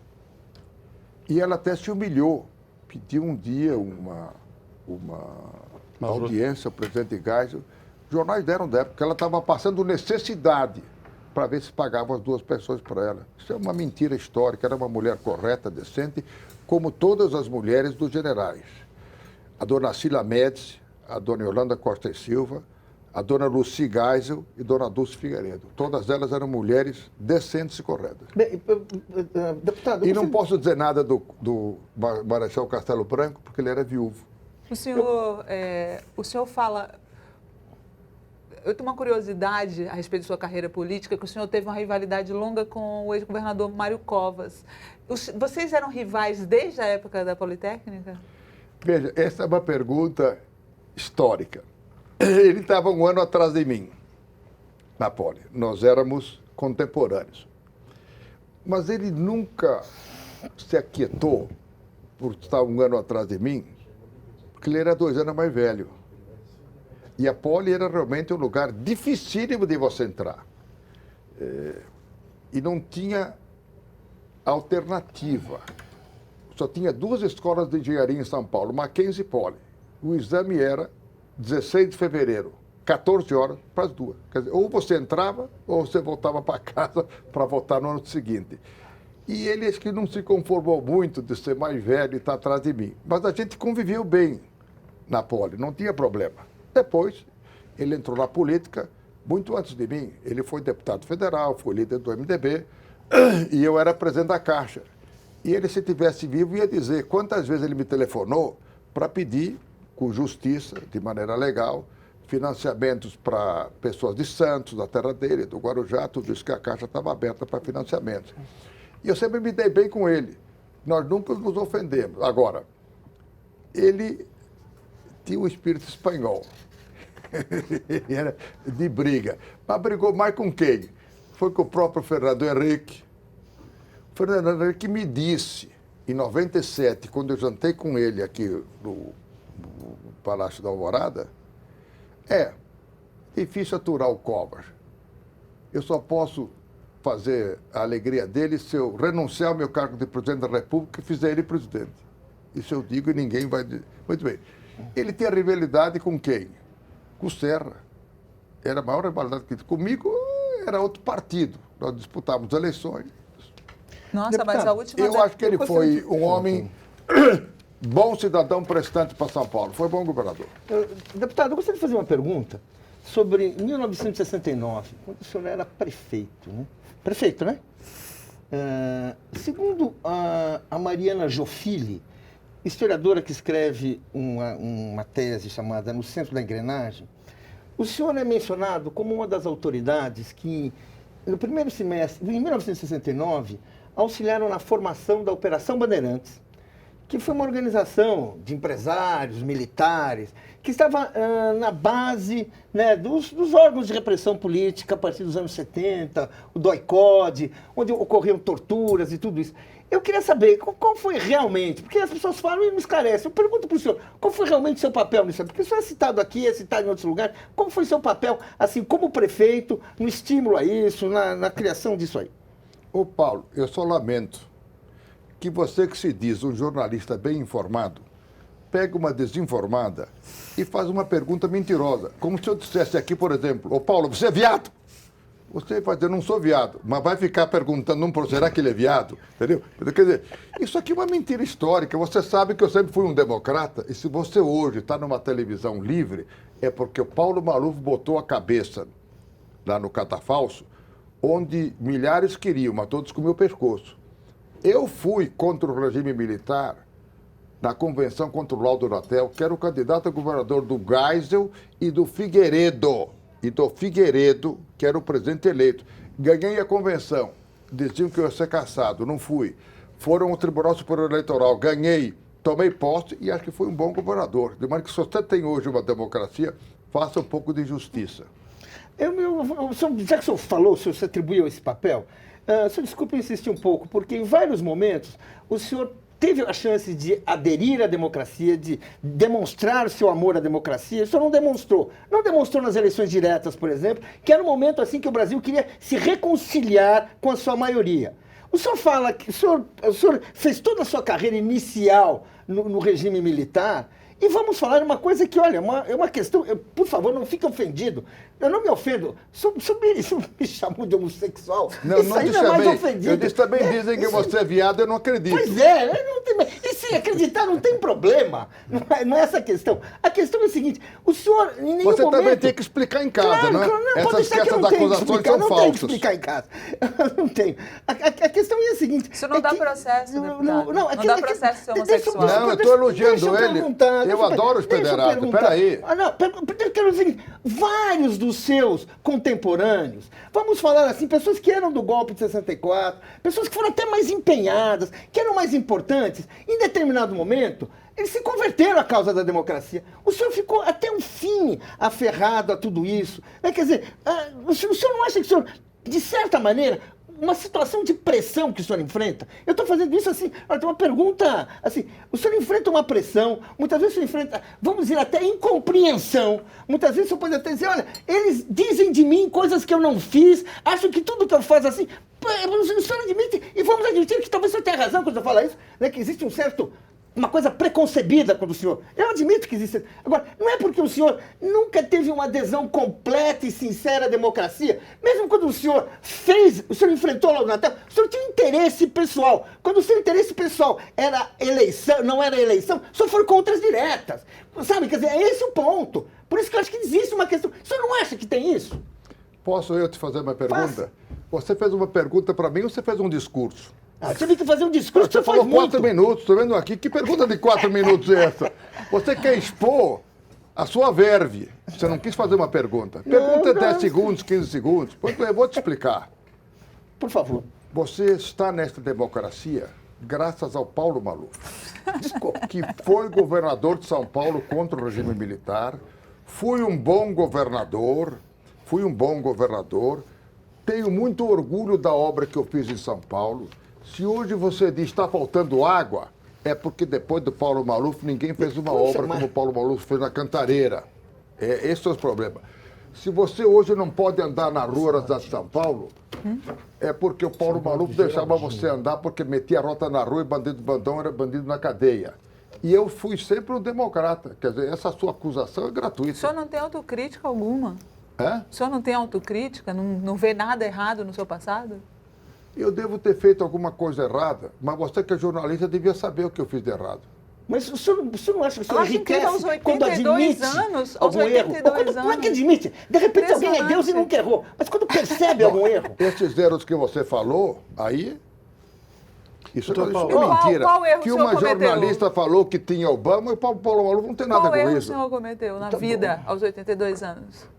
E ela até se humilhou, pediu um dia uma audiência ao presidente Geisel. Os jornais deram dela, porque ela estava passando necessidade para ver se pagavam as 2 pensões para ela. Isso é uma mentira histórica. Era uma mulher correta, decente, como todas as mulheres dos generais. A dona Cila Médici, a dona Yolanda Costa e Silva, a dona Lucy Geisel e dona Dulce Figueiredo. Todas elas eram mulheres decentes e corretas. Bem, deputado... E não posso dizer nada do Marechal Castelo Branco, porque ele era viúvo. O senhor fala... Eu tenho uma curiosidade a respeito de sua carreira política, que o senhor teve uma rivalidade longa com o ex-governador Mário Covas. Vocês eram rivais desde a época da Politécnica? Veja, essa é uma pergunta histórica. Ele estava 1 ano atrás de mim, na Poli. Nós éramos contemporâneos. Mas ele nunca se aquietou por estar 1 ano atrás de mim, porque ele era 2 anos mais velho. E a Poli era realmente um lugar dificílimo de você entrar. E não tinha alternativa. Só tinha 2 escolas de engenharia em São Paulo, Mackenzie e Poli. O exame era 16 de fevereiro, 14 horas para as 2. Quer dizer, ou você entrava, ou você voltava para casa para voltar no ano seguinte. E ele acho que não se conformou muito de ser mais velho e estar atrás de mim. Mas a gente conviveu bem na Poli, não tinha problema. Depois, ele entrou na política, Muito antes de mim, ele foi deputado federal, foi líder do MDB, e eu era presidente da Caixa. E ele, se tivesse vivo, ia dizer quantas vezes ele me telefonou para pedir, com justiça, de maneira legal, financiamentos para pessoas de Santos, da terra dele, do Guarujá, tudo isso que a Caixa estava aberta para financiamento. E eu sempre me dei bem com ele. Nós nunca nos ofendemos. Agora, ele tinha um espírito espanhol. Ele era de briga. Mas brigou mais com quem? Foi com o próprio Fernando Henrique. O Fernando Henrique me disse, em 97, quando eu jantei com ele aqui no Palácio da Alvorada, difícil aturar o Covas. Eu só posso fazer a alegria dele se eu renunciar ao meu cargo de presidente da República e fizer ele presidente. Isso eu digo e ninguém vai dizer. Muito bem. Ele tinha rivalidade com quem? Com o Serra. Era a maior rivalidade que comigo, era outro partido. Nós disputávamos eleições. Nossa, mas a última... Eu acho que ele foi um homem bom cidadão prestante para São Paulo. Foi bom governador. Deputado, eu gostaria de fazer uma pergunta sobre 1969, quando o senhor era prefeito, né? Prefeito, né? Segundo a Mariana Jofili, historiadora que escreve uma tese chamada No Centro da Engrenagem, o senhor é mencionado como uma das autoridades que, no primeiro semestre, em 1969, auxiliaram na formação da Operação Bandeirantes, que foi uma organização de empresários, militares, que estava na base, né, dos órgãos de repressão política a partir dos anos 70, o DOI-CODE, onde ocorriam torturas e tudo isso. Eu queria saber qual foi realmente, porque as pessoas falam e não esclarecem. Eu pergunto para o senhor, qual foi realmente o seu papel nisso? Porque o senhor é citado aqui, é citado em outros lugares. Qual foi o seu papel, assim, como prefeito, no estímulo a isso, na criação disso aí? Ô Paulo, eu só lamento que você que se diz um jornalista bem informado, pega uma desinformada e faz uma pergunta mentirosa. Como se eu dissesse aqui, por exemplo, ô Paulo, você é viado? Você vai dizer, não sou viado, mas vai ficar perguntando, será que ele é viado? Entendeu? Quer dizer, isso aqui é uma mentira histórica. Você sabe que eu sempre fui um democrata, e se você hoje está numa televisão livre, é porque o Paulo Maluf botou a cabeça lá no catafalso, onde milhares queriam, mas todos com o meu pescoço. Eu fui contra o regime militar na convenção contra o Laudo Natel, que era o candidato a governador do Geisel e do Figueiredo. Que era o presidente eleito. Ganhei a convenção. Diziam que eu ia ser cassado, não fui. Foram ao Tribunal Superior Eleitoral, ganhei, tomei posse e acho que fui um bom governador. De maneira que se você tem hoje uma democracia, faça um pouco de justiça. Já que o senhor falou, o senhor se atribuiu esse papel, senhor, desculpe insistir um pouco, porque em vários momentos o senhor teve a chance de aderir à democracia, de demonstrar seu amor à democracia. O senhor não demonstrou. Não demonstrou nas eleições diretas, por exemplo, que era um momento assim que o Brasil queria se reconciliar com a sua maioria. O senhor fala que o senhor fez toda a sua carreira inicial no regime militar. E vamos falar uma coisa que, olha, é uma questão, por favor, não fique ofendido. Eu não me ofendo. Isso me chamou de homossexual. Não, isso aí não é mais ofendido. Eu disse também, dizem que você é viado, eu não acredito. Pois é, e se acreditar não tem problema. Não é essa a questão. A questão é a seguinte, o senhor, em nenhum você momento... também tem que explicar em casa, não é? Essas acusações são não falsas. Não tenho que explicar em casa. Não tenho. A questão é a seguinte... Isso não dá processo, deputado. Não dá processo ser homossexual. Não, eu estou elogiando ele. Eu adoro os federados. Peraí. Eu quero dizer, vários dos seus contemporâneos, vamos falar assim, pessoas que eram do golpe de 64, pessoas que foram até mais empenhadas, que eram mais importantes, em determinado momento, eles se converteram à causa da democracia. O senhor ficou até o fim aferrado a tudo isso. Quer dizer, o senhor não acha que o senhor, de certa maneira, uma situação de pressão que o senhor enfrenta? Eu estou fazendo isso assim, olha, tem uma pergunta, assim, o senhor enfrenta uma pressão, muitas vezes o senhor enfrenta, vamos dizer, até incompreensão, muitas vezes o senhor pode até dizer, olha, eles dizem de mim coisas que eu não fiz, acham que tudo que eu faço assim, o senhor admite, e vamos admitir que talvez o senhor tenha razão quando eu falo isso, né, que existe uma coisa preconcebida quando o senhor... Eu admito que existe... Agora, não é porque o senhor nunca teve uma adesão completa e sincera à democracia, mesmo quando o senhor enfrentou lá o Natal, o senhor tinha interesse pessoal. Quando o seu interesse pessoal era eleição, não era eleição, o senhor foi contra as diretas. Sabe, quer dizer, é esse o ponto. Por isso que eu acho que existe uma questão... O senhor não acha que tem isso? Posso eu te fazer uma pergunta? Faça. Você fez uma pergunta para mim ou você fez um discurso? Ah, você tem que fazer um discurso, Você você faz falou muito. 4 minutos, estou vendo aqui. Que pergunta de 4 minutos é essa? Você quer expor a sua verve. Você não quis fazer uma pergunta. Pergunta é 10 segundos, 15 segundos. Eu vou te explicar. Por favor. Você está nesta democracia graças ao Paulo Maluf, que foi governador de São Paulo contra o regime militar. Fui um bom governador. Tenho muito orgulho da obra que eu fiz em São Paulo. Se hoje você diz que está faltando água, é porque depois do Paulo Maluf ninguém fez uma obra como o Paulo Maluf fez na Cantareira. Esse é o problema. Se você hoje não pode andar na rua de São Paulo, é porque o Paulo Maluf deixava você andar porque metia a rota na rua e bandido bandão era bandido na cadeia. E eu fui sempre um democrata. Quer dizer, essa sua acusação é gratuita. O senhor não tem autocrítica alguma? É? O senhor não tem autocrítica? Não vê nada errado no seu passado? Eu devo ter feito alguma coisa errada, mas você que é jornalista devia saber o que eu fiz de errado. Mas o senhor não acha que o senhor Eu acho incrível, aos enriquece quando 82 admite anos, aos algum erro? 82 Como é que anos. admite? De repente alguém é Deus e Impressionante. nunca errou. Mas quando percebe algum erro... Esses erros que você falou, aí... Isso Doutor é Paulo, mentira. qual erro Que o senhor uma cometeu? jornalista falou que tinha Obama e o Paulo Maluf não tem nada Qual com erro o isso. senhor cometeu na vida aos 82 anos?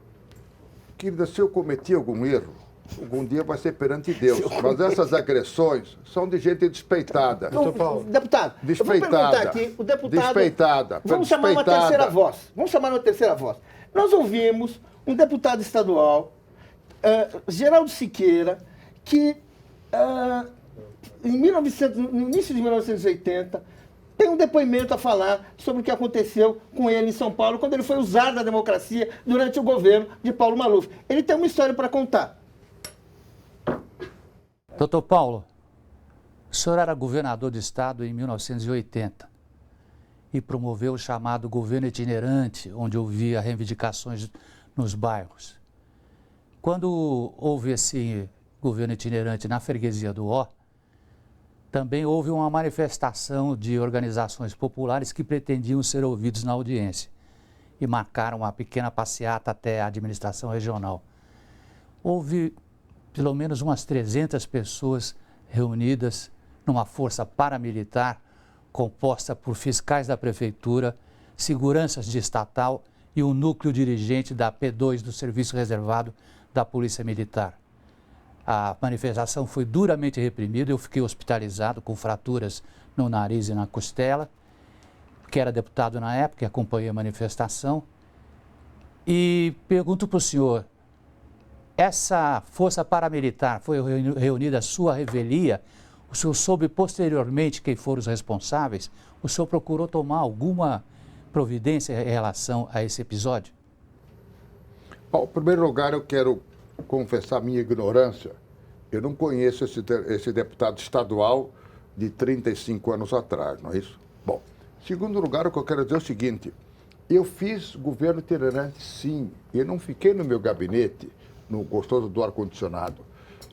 Querida, se eu cometi algum erro, algum dia vai ser perante Deus. Mas essas agressões são de gente despeitada. Doutor Paulo. Deputado, eu vou Despeitada. perguntar aqui, o deputado... Despeitada. Vamos chamar uma Despeitada. terceira voz. Vamos chamar uma terceira voz. Nós ouvimos um deputado estadual, Geraldo Siqueira, que no início de 1980, tem um depoimento a falar sobre o que aconteceu com ele em São Paulo, quando ele foi usar da democracia durante o governo de Paulo Maluf. Ele tem uma história para contar. Doutor Paulo, o senhor era governador do estado em 1980 e promoveu o chamado governo itinerante, onde ouvia reivindicações nos bairros. Quando houve esse governo itinerante na freguesia do Ó, também houve uma manifestação de organizações populares que pretendiam ser ouvidos na audiência e marcaram uma pequena passeata até a administração regional. Houve pelo menos umas 300 pessoas reunidas numa força paramilitar composta por fiscais da prefeitura, seguranças de estatal e um núcleo dirigente da P2 do Serviço Reservado da Polícia Militar. A manifestação foi duramente reprimida, eu fiquei hospitalizado com fraturas no nariz e na costela, que era deputado na época e acompanhei a manifestação. E pergunto para o senhor, essa força paramilitar foi reunida à sua revelia? O senhor soube posteriormente quem foram os responsáveis? O senhor procurou tomar alguma providência em relação a esse episódio? Bom, em primeiro lugar, eu quero confessar minha ignorância. Eu não conheço esse deputado estadual de 35 anos atrás, não é isso? Bom, em segundo lugar, o que eu quero dizer é o seguinte, eu fiz governo itinerante, sim. Eu não fiquei no meu gabinete, no gostoso do ar-condicionado.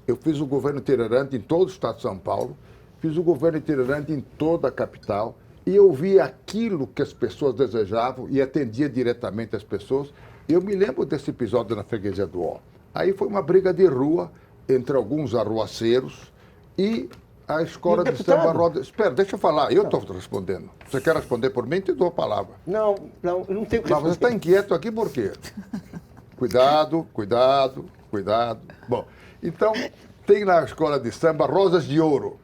Eu fiz o governo itinerante em todo o estado de São Paulo, fiz o governo itinerante em toda a capital e eu vi aquilo que as pessoas desejavam e atendia diretamente as pessoas. Eu me lembro desse episódio na freguesia do Ó. Aí foi uma briga de rua entre alguns arruaceiros e a escola de samba Roda... Espera, deixa eu falar, eu estou respondendo. Você quer responder por mim? Te dou a palavra. Não, eu não tenho que Mas você está inquieto aqui por quê? Cuidado. Bom, então, tem na escola de samba Rosas de Ouro,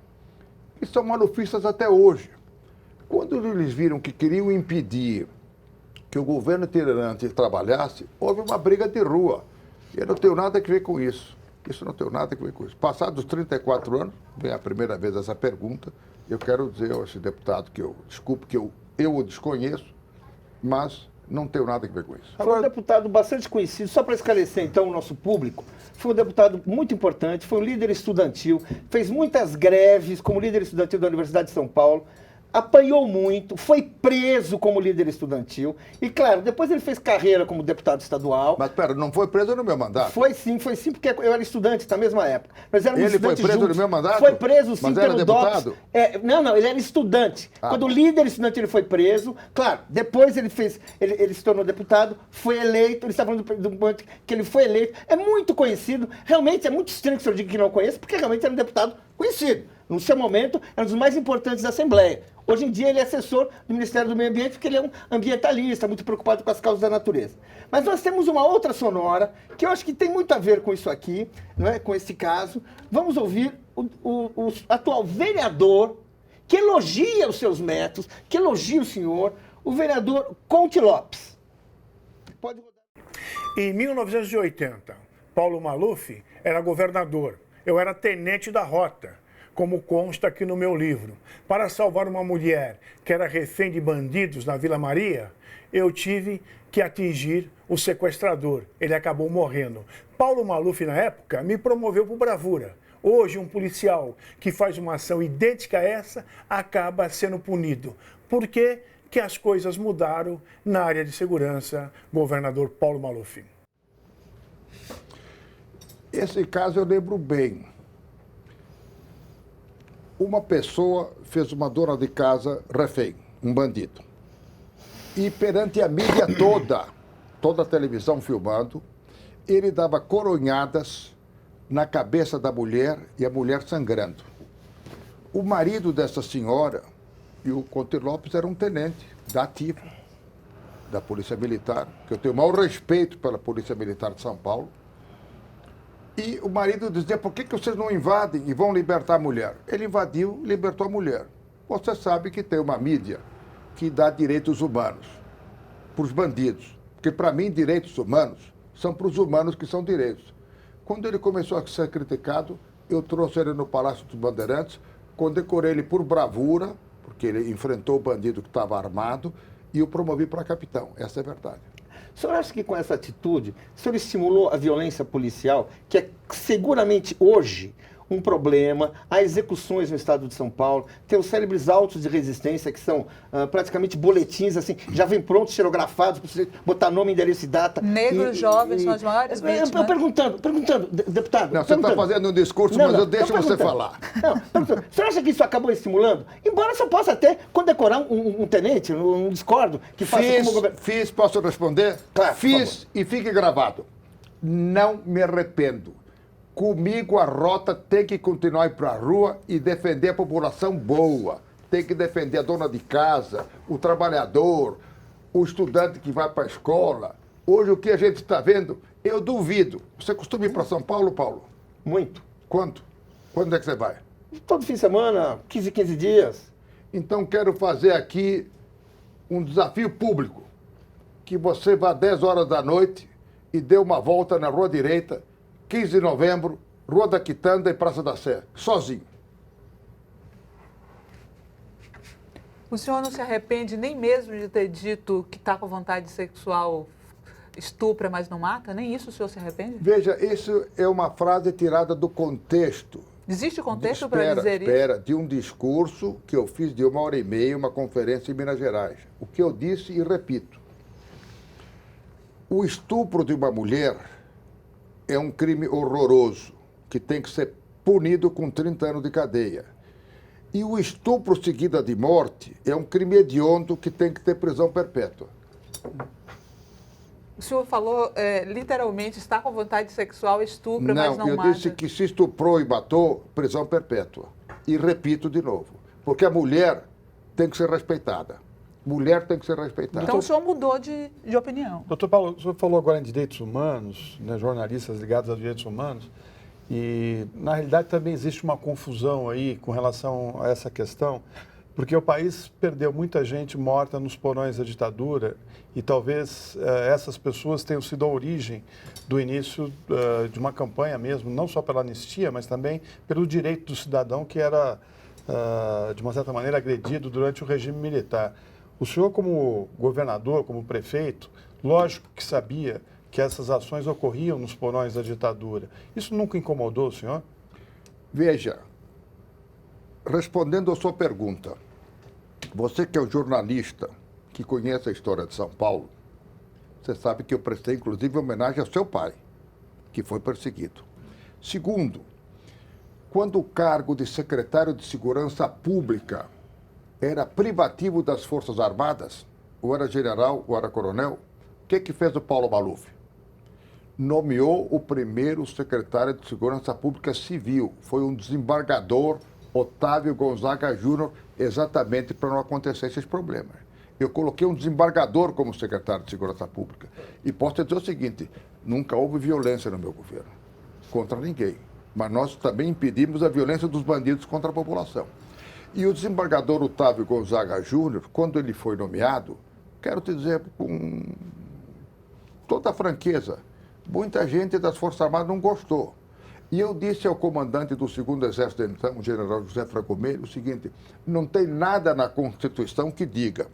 que são malufistas até hoje. Quando eles viram que queriam impedir que o governo itinerante trabalhasse, houve uma briga de rua. Eu não tenho nada a ver com isso. Isso não tem nada a ver com isso. Passados 34 anos, vem a primeira vez essa pergunta, eu quero dizer a esse deputado que desculpe que eu o desconheço, mas não tenho nada a ver com isso. Foi um deputado bastante conhecido, só para esclarecer então o nosso público, foi um deputado muito importante, foi um líder estudantil, fez muitas greves como líder estudantil da Universidade de São Paulo, apanhou muito, foi preso como líder estudantil. E, claro, depois ele fez carreira como deputado estadual. Mas, pera, não foi preso no meu mandato? Foi sim, porque eu era estudante na mesma época. Nós éramos Ele foi estudantes preso juntos. no meu mandato? Foi preso sim Mas era pelo deputado? DOPS. Não, ele era estudante. Quando o líder estudante ele foi preso, claro, depois ele se tornou deputado, foi eleito, ele está falando do momento que ele foi eleito. É muito conhecido, realmente é muito estranho que o senhor diga que não conhece, porque realmente era um deputado conhecido. No seu momento, era um dos mais importantes da Assembleia. Hoje em dia, ele é assessor do Ministério do Meio Ambiente, porque ele é um ambientalista, muito preocupado com as causas da natureza. Mas nós temos uma outra sonora, que eu acho que tem muito a ver com isso aqui, não é? Com esse caso. Vamos ouvir o atual vereador, que elogia os seus métodos, que elogia o senhor, o vereador Conte Lopes. Pode rodar. Em 1980, Paulo Maluf era governador. Eu era tenente da rota, como consta aqui no meu livro. Para salvar uma mulher que era refém de bandidos na Vila Maria, eu tive que atingir o sequestrador. Ele acabou morrendo. Paulo Maluf, na época, me promoveu por bravura. Hoje, um policial que faz uma ação idêntica a essa acaba sendo punido. Por que que as coisas mudaram na área de segurança, governador Paulo Maluf? Esse caso eu lembro bem. Uma pessoa fez uma dona de casa refém, um bandido. E perante a mídia toda a televisão filmando, ele dava coronhadas na cabeça da mulher e a mulher sangrando. O marido dessa senhora e o Conte Lopes era um tenente da ativa da Polícia Militar, que eu tenho o maior respeito pela Polícia Militar de São Paulo. E o marido dizia, por que vocês não invadem e vão libertar a mulher? Ele invadiu, libertou a mulher. Você sabe que tem uma mídia que dá direitos humanos para os bandidos. Porque, para mim, direitos humanos são para os humanos que são direitos. Quando ele começou a ser criticado, eu trouxe ele no Palácio dos Bandeirantes, condecorei ele por bravura, porque ele enfrentou o bandido que estava armado, e o promovi para capitão. Essa é a verdade. O senhor acha que com essa atitude, o senhor estimulou a violência policial, que é seguramente hoje um problema, há execuções no estado de São Paulo, tem os célebres autos de resistência, que são praticamente boletins, assim, já vem prontos, xerografados, para você botar nome, endereço e data. Negros jovens são as maiores vítimas. Eu perguntando, deputado. Não, você está fazendo um discurso, mas eu deixo você falar. Não, o senhor acha que isso acabou estimulando? Embora você possa até condecorar um tenente, um discordo, que faça como governo. Fiz, posso responder? Claro, fiz e fique gravado. Não me arrependo. Comigo a rota tem que continuar a ir para a rua e defender a população boa. Tem que defender a dona de casa, o trabalhador, o estudante que vai para a escola. Hoje o que a gente está vendo, eu duvido. Você costuma ir para São Paulo, Paulo? Muito. Quanto? Quando é que você vai? Todo fim de semana, 15 dias. Então quero fazer aqui um desafio público. Que você vá às 10 horas da noite e dê uma volta na Rua Direita, 15 de novembro, Rua da Quitanda e Praça da Sé, sozinho. O senhor não se arrepende nem mesmo de ter dito que está com vontade sexual, estupra, mas não mata? Nem isso o senhor se arrepende? Veja, isso é uma frase tirada do contexto. Existe contexto para dizer isso? Espera, de um discurso que eu fiz de 1h30, uma conferência em Minas Gerais. O que eu disse e repito. O estupro de uma mulher é um crime horroroso, que tem que ser punido com 30 anos de cadeia. E o estupro seguido de morte é um crime hediondo que tem que ter prisão perpétua. O senhor falou, literalmente, está com vontade sexual, estupra, mas não mata. Não, eu disse que se estuprou e matou, prisão perpétua. E repito de novo, porque a mulher tem que ser respeitada. Mulher tem que ser respeitada. Então o senhor mudou de opinião. Doutor Paulo, o senhor falou agora em direitos humanos, né, jornalistas ligados aos direitos humanos, e na realidade também existe uma confusão aí com relação a essa questão, porque o país perdeu muita gente morta nos porões da ditadura e talvez essas pessoas tenham sido a origem do início de uma campanha mesmo, não só pela anistia, mas também pelo direito do cidadão que era, de uma certa maneira, agredido durante o regime militar. O senhor, como governador, como prefeito, lógico que sabia que essas ações ocorriam nos porões da ditadura. Isso nunca incomodou o senhor? Veja, respondendo à sua pergunta, Você que é um jornalista que conhece a história de São Paulo, você sabe que eu prestei, inclusive, homenagem ao seu pai, que foi perseguido. Segundo, quando o cargo de secretário de Segurança Pública era privativo das Forças Armadas, ou era general, ou era coronel, o que fez o Paulo Maluf? Nomeou o primeiro secretário de Segurança Pública Civil. Foi um desembargador, Otávio Gonzaga Júnior, exatamente para não acontecer esses problemas. Eu coloquei um desembargador como secretário de Segurança Pública. E posso dizer o seguinte, nunca houve violência no meu governo, contra ninguém. Mas nós também impedimos a violência dos bandidos contra a população. E o desembargador Otávio Gonzaga Júnior, quando ele foi nomeado, quero te dizer com toda a franqueza, muita gente das Forças Armadas não gostou. E eu disse ao comandante do 2º Exército, então, o general José Franco Meire, o seguinte, não tem nada na Constituição que diga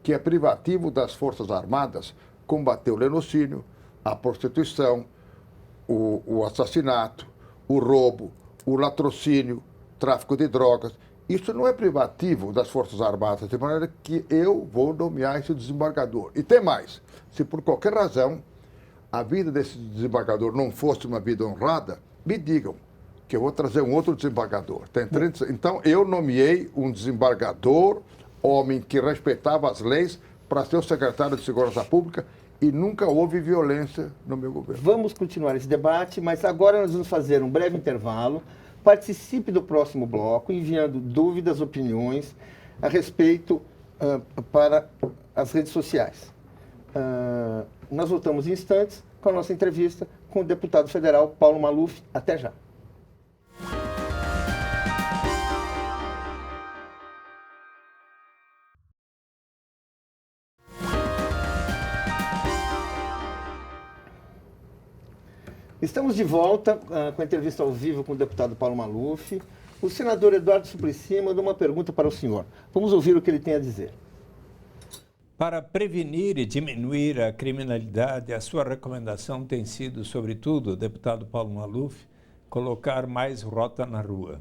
que é privativo das Forças Armadas combater o lenocínio, a prostituição, o assassinato, o roubo, o latrocínio, tráfico de drogas. Isso não é privativo das Forças Armadas, de maneira que eu vou nomear esse desembargador. E tem mais, se por qualquer razão a vida desse desembargador não fosse uma vida honrada, me digam que eu vou trazer um outro desembargador. Então, eu nomeei um desembargador, homem que respeitava as leis, para ser o secretário de Segurança Pública e nunca houve violência no meu governo. Vamos continuar esse debate, mas agora nós vamos fazer um breve intervalo. Participe do próximo bloco, enviando dúvidas, opiniões a respeito para as redes sociais. Nós voltamos em instantes com a nossa entrevista com o deputado federal Paulo Maluf. Até já. Estamos de volta com a entrevista ao vivo com o deputado Paulo Maluf. O senador Eduardo Suplicy mandou uma pergunta para o senhor. Vamos ouvir o que ele tem a dizer. Para prevenir e diminuir a criminalidade, a sua recomendação tem sido, sobretudo, deputado Paulo Maluf, colocar mais rota na rua.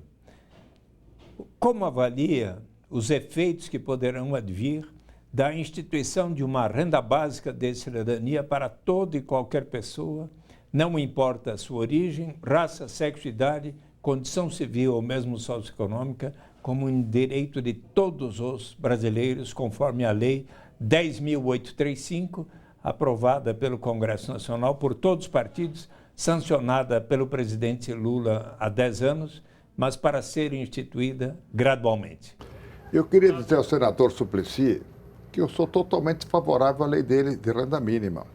Como avalia os efeitos que poderão advir da instituição de uma renda básica de cidadania para toda e qualquer pessoa, não importa a sua origem, raça, sexo, idade, condição civil ou mesmo socioeconômica, como um direito de todos os brasileiros, conforme a Lei 10.835, aprovada pelo Congresso Nacional por todos os partidos, sancionada pelo presidente Lula há 10 anos, mas para ser instituída gradualmente. Eu queria dizer ao senador Suplicy que eu sou totalmente favorável à lei dele de renda mínima.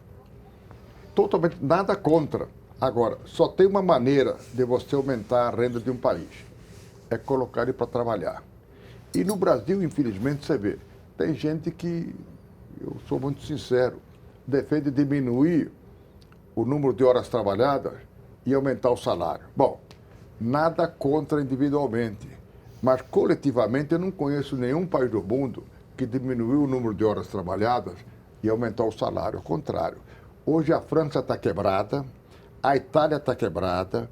Totalmente, nada contra. Agora, só tem uma maneira de você aumentar a renda de um país. É colocar ele para trabalhar. E no Brasil, infelizmente, você vê, tem gente que, eu sou muito sincero, defende diminuir o número de horas trabalhadas e aumentar o salário. Bom, nada contra individualmente, mas coletivamente eu não conheço nenhum país do mundo que diminuiu o número de horas trabalhadas e aumentar o salário. Ao contrário. Hoje a França está quebrada, a Itália está quebrada,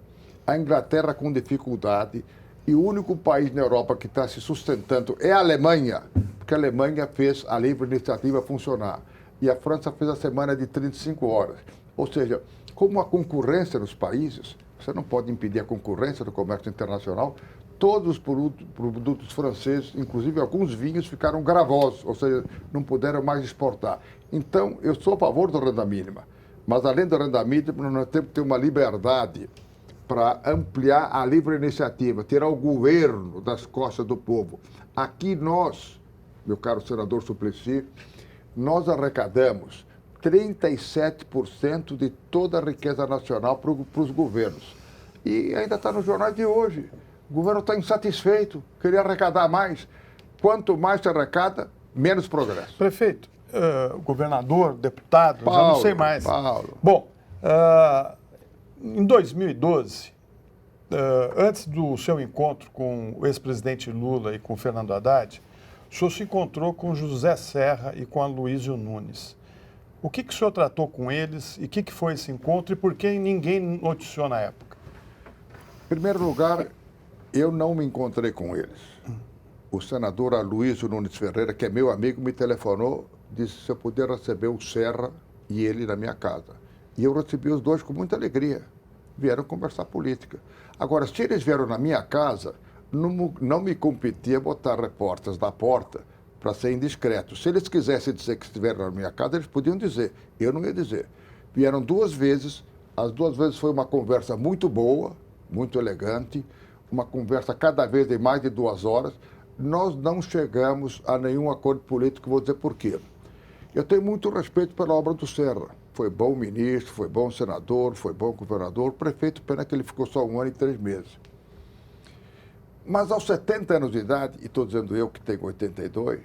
a Inglaterra com dificuldade e o único país na Europa que está se sustentando é a Alemanha, porque a Alemanha fez a livre iniciativa funcionar e a França fez a semana de 35 horas. Ou seja, como a concorrência nos países, você não pode impedir a concorrência do comércio internacional, todos os produtos franceses, inclusive alguns vinhos, ficaram gravosos, ou seja, não puderam mais exportar. Então, eu sou a favor da renda mínima, mas além da renda mínima, nós temos que ter uma liberdade para ampliar a livre iniciativa, tirar o governo das costas do povo. Aqui nós, meu caro senador Suplicy, nós arrecadamos 37% de toda a riqueza nacional para os governos. E ainda está nos jornais de hoje. O governo está insatisfeito, queria arrecadar mais. Quanto mais se arrecada, menos progresso. Prefeito, governador, deputado, Paulo, já não sei mais. Paulo. Bom, em 2012, antes do seu encontro com o ex-presidente Lula e com o Fernando Haddad, o senhor se encontrou com José Serra e com Aloysio Nunes. O que o senhor tratou com eles e o que foi esse encontro e por que ninguém noticiou na época? Em primeiro lugar, eu não me encontrei com eles. o senador Aloysio Nunes Ferreira, que é meu amigo, me telefonou, disse se eu puder receber o Serra e ele na minha casa. E eu recebi os dois com muita alegria. Vieram conversar política. Agora, se eles vieram na minha casa, não me competia botar repórteres da porta para ser indiscreto. Se eles quisessem dizer que estiveram na minha casa, eles podiam dizer. Eu não ia dizer. Vieram 2 vezes, as 2 vezes foi uma conversa muito boa, muito elegante, uma conversa cada vez de mais de 2 horas. Nós não chegamos a nenhum acordo político, vou dizer por quê. Eu tenho muito respeito pela obra do Serra. Foi bom ministro, foi bom senador, foi bom governador, prefeito, pena que ele ficou só 1 ano e 3 meses. Mas aos 70 anos de idade, e estou dizendo eu que tenho 82,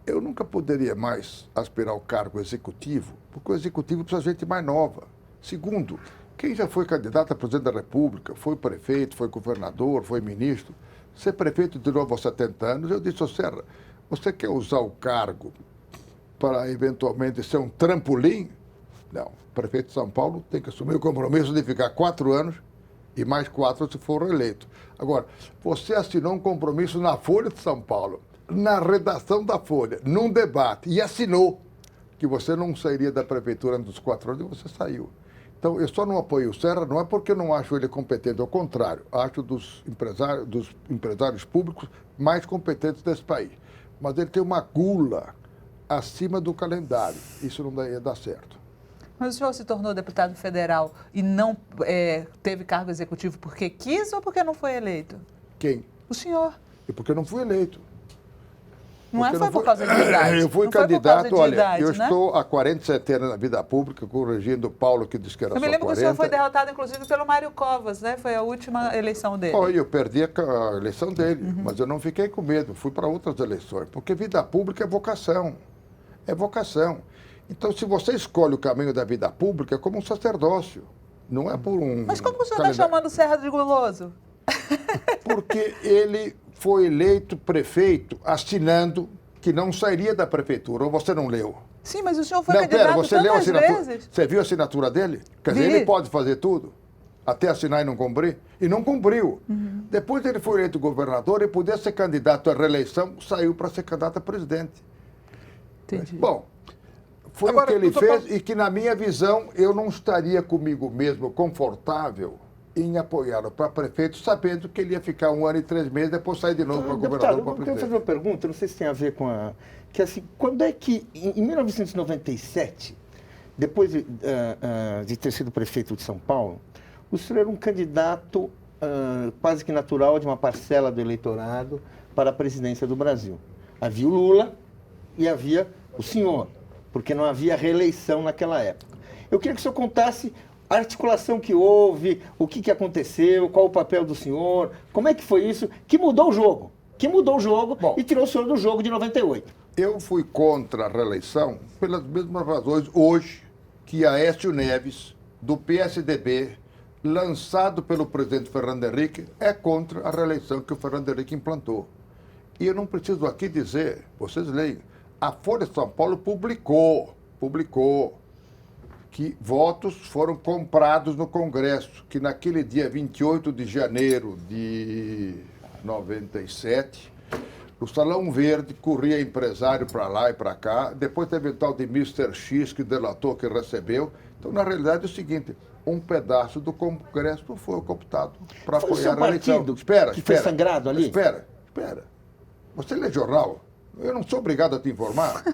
eu nunca poderia mais aspirar ao cargo executivo, porque o executivo precisa de gente mais nova. Segundo, quem já foi candidato a presidente da República, foi prefeito, foi governador, foi ministro, ser prefeito de novo aos 70 anos, eu disse, ô Serra, você quer usar o cargo para eventualmente ser um trampolim? Não, o prefeito de São Paulo tem que assumir o compromisso de ficar 4 anos e mais 4 se for eleito. Agora, você assinou um compromisso na Folha de São Paulo, na redação da Folha, num debate, e assinou que você não sairia da prefeitura antes dos 4 anos e você saiu. Então, eu só não apoio o Serra, não é porque eu não acho ele competente, ao contrário, acho dos empresários públicos mais competentes desse país. Mas ele tem uma gula acima do calendário. Isso não ia dar certo. Mas o senhor se tornou deputado federal e não teve cargo executivo porque quis ou porque não foi eleito? Quem? O senhor. E porque não fui eleito. Não foi por causa de idade? Eu fui candidato, olha, eu estou há 47 anos na vida pública, corrigindo o Paulo, que disse que era só 40. Eu me lembro que o senhor foi derrotado, inclusive, pelo Mário Covas, né? Foi a última eleição dele. Eu perdi a eleição dele, mas eu não fiquei com medo, fui para outras eleições, porque vida pública é vocação. É vocação. Então, se você escolhe o caminho da vida pública, é como um sacerdócio. Não é por um... Mas como o senhor está chamando o Serra de guloso? Porque ele foi eleito prefeito assinando que não sairia da prefeitura. Ou você não leu? Sim, mas o senhor foi candidato você leu a tantas assinatura? vezes. Você viu a assinatura dele? Quer dizer, ele pode fazer tudo? Até assinar e não cumprir? E não cumpriu. Depois ele foi eleito governador e podia ser candidato à reeleição, saiu para ser candidato a presidente. Entendi. Bom, foi o que ele fez e que, na minha visão, eu não estaria comigo mesmo confortável em apoiá-lo para prefeito, sabendo que ele ia ficar 1 ano e 3 meses, depois sair de novo para governador, para presidente. Eu quero fazer uma pergunta, não sei se tem a ver com a... Que assim, quando é que, em 1997, depois de ter sido prefeito de São Paulo, o senhor era um candidato quase que natural de uma parcela do eleitorado para a presidência do Brasil. Havia o Lula e havia o senhor, porque não havia reeleição naquela época. Eu queria que o senhor contasse a articulação que houve, o que aconteceu, qual o papel do senhor, como é que foi isso, que mudou o jogo. Bom, e tirou o senhor do jogo de 98. Eu fui contra a reeleição pelas mesmas razões hoje que Aécio Neves, do PSDB, lançado pelo presidente Fernando Henrique, é contra a reeleição que o Fernando Henrique implantou. E eu não preciso aqui dizer, vocês leem, a Folha de São Paulo publicou que votos foram comprados no Congresso, que naquele dia 28 de janeiro de 97, o Salão Verde corria empresário para lá e para cá, depois teve o tal de Mr. X que delatou que recebeu. Então, na realidade, é o seguinte, um pedaço do Congresso foi cooptado para apoiar a reeleição. Espera. Foi sangrado ali? Espera. Você lê jornal? Eu não sou obrigado a te informar.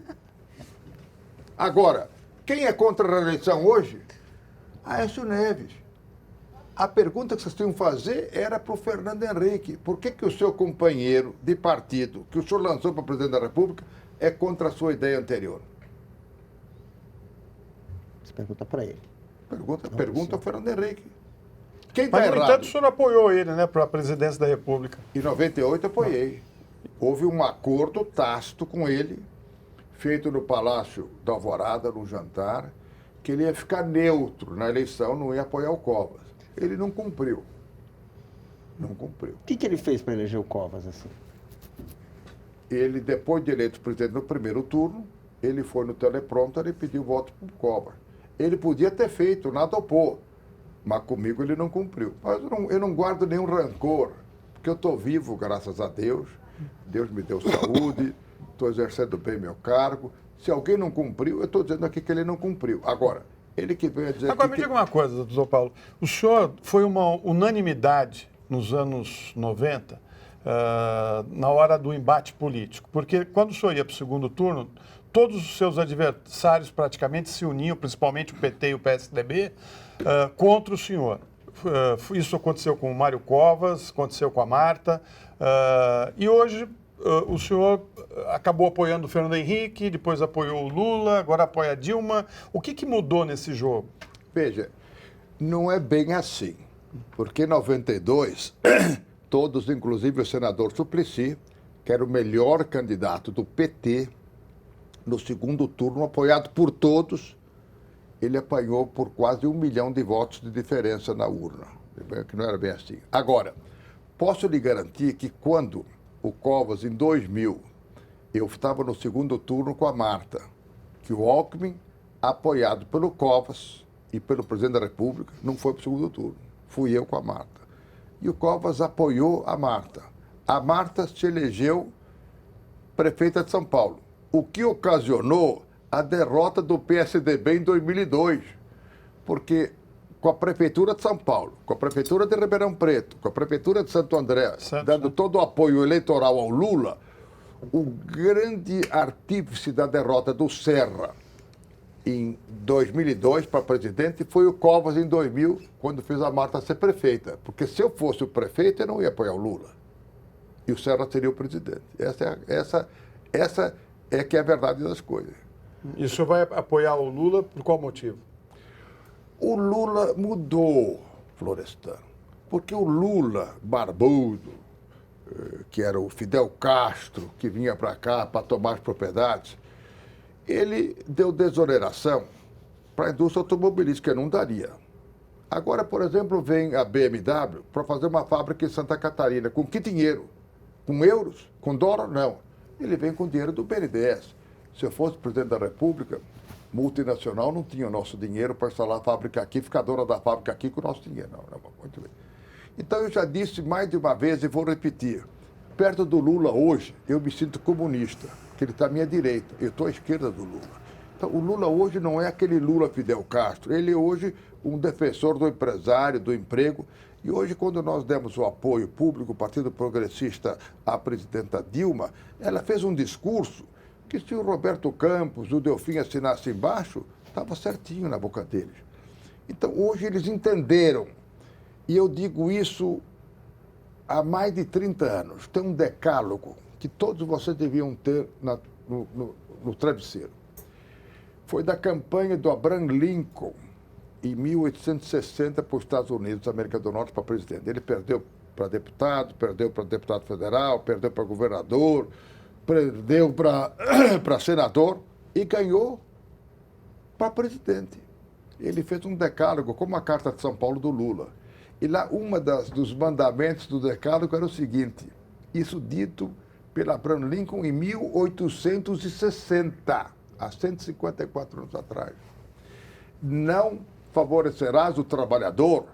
Agora, quem é contra a reeleição hoje? Aécio Neves. A pergunta que vocês tinham que fazer era para o Fernando Henrique. Por que o seu companheiro de partido, que o senhor lançou para presidente da República, é contra a sua ideia anterior? Você pergunta para ele. Pergunta ao Fernando Henrique. Quem está Mas, errado? no entanto, o senhor apoiou ele, né, para a presidência da República. Em 98 apoiei. Houve um acordo tácito com ele, feito no Palácio da Alvorada, num jantar, que ele ia ficar neutro na eleição, não ia apoiar o Covas. Ele não cumpriu. O que ele fez para eleger o Covas assim? Ele, depois de eleito presidente no primeiro turno, ele foi no teleprompter e pediu voto para o Covas. Ele podia ter feito, nada opor, mas comigo ele não cumpriu. Mas eu não guardo nenhum rancor, porque eu estou vivo, graças a Deus. Deus me deu saúde, estou exercendo bem meu cargo. Se alguém não cumpriu, eu estou dizendo aqui que ele não cumpriu. Agora, ele que veio a dizer... Agora, me diga uma coisa, doutor Paulo. O senhor foi uma unanimidade nos anos 90, na hora do embate político. Porque quando o senhor ia para o segundo turno, todos os seus adversários praticamente se uniam, principalmente o PT e o PSDB, contra o senhor. Isso aconteceu com o Mário Covas, aconteceu com a Marta, e hoje o senhor acabou apoiando o Fernando Henrique, depois apoiou o Lula, agora apoia a Dilma. O que mudou nesse jogo? Veja, não é bem assim, porque em 92, todos, inclusive o senador Suplicy, que era o melhor candidato do PT, no segundo turno, apoiado por todos, ele apanhou por quase 1 milhão de votos de diferença na urna, que não era bem assim. Agora, posso lhe garantir que quando o Covas, em 2000, eu estava no segundo turno com a Marta, que o Alckmin, apoiado pelo Covas e pelo presidente da República, não foi para o segundo turno. Fui eu com a Marta. E o Covas apoiou a Marta. A Marta se elegeu prefeita de São Paulo, o que ocasionou a derrota do PSDB em 2002, porque com a Prefeitura de São Paulo, com a Prefeitura de Ribeirão Preto, com a Prefeitura de Santo André, dando todo o apoio eleitoral ao Lula, o grande artífice da derrota do Serra em 2002 para presidente foi o Covas em 2000, quando fez a Marta ser prefeita. Porque se eu fosse o prefeito, eu não ia apoiar o Lula. E o Serra seria o presidente. Essa é que é a verdade das coisas. E o senhor vai apoiar o Lula por qual motivo? O Lula mudou, Florestan, porque o Lula, barbudo, que era o Fidel Castro, que vinha para cá para tomar as propriedades, ele deu desoneração para a indústria automobilística, não daria. Agora, por exemplo, vem a BMW para fazer uma fábrica em Santa Catarina. Com que dinheiro? Com euros? Com dólar? Não. Ele vem com dinheiro do BNDES. Se eu fosse presidente da República, multinacional não tinha o nosso dinheiro para instalar a fábrica aqui, ficar dona da fábrica aqui com o nosso dinheiro. Não, muito bem. Então, eu já disse mais de uma vez e vou repetir. Perto do Lula hoje, eu me sinto comunista, que ele está à minha direita. Eu estou à esquerda do Lula. Então, o Lula hoje não é aquele Lula Fidel Castro. Ele é hoje um defensor do empresário, do emprego. E hoje, quando nós demos o apoio público, o Partido Progressista, à presidenta Dilma, ela fez um discurso que se o Roberto Campos, o Delfim assinasse embaixo, estava certinho na boca deles. Então, hoje eles entenderam, e eu digo isso há mais de 30 anos, tem um decálogo que todos vocês deviam ter no travesseiro. Foi da campanha do Abraham Lincoln, em 1860, para os Estados Unidos, América do Norte, para presidente. Ele perdeu para deputado federal, perdeu para governador, perdeu para senador e ganhou para presidente. Ele fez um decálogo, como a Carta de São Paulo do Lula. E lá, dos mandamentos do decálogo era o seguinte, isso dito pelo Abraham Lincoln em 1860, há 154 anos atrás. Não favorecerás o trabalhador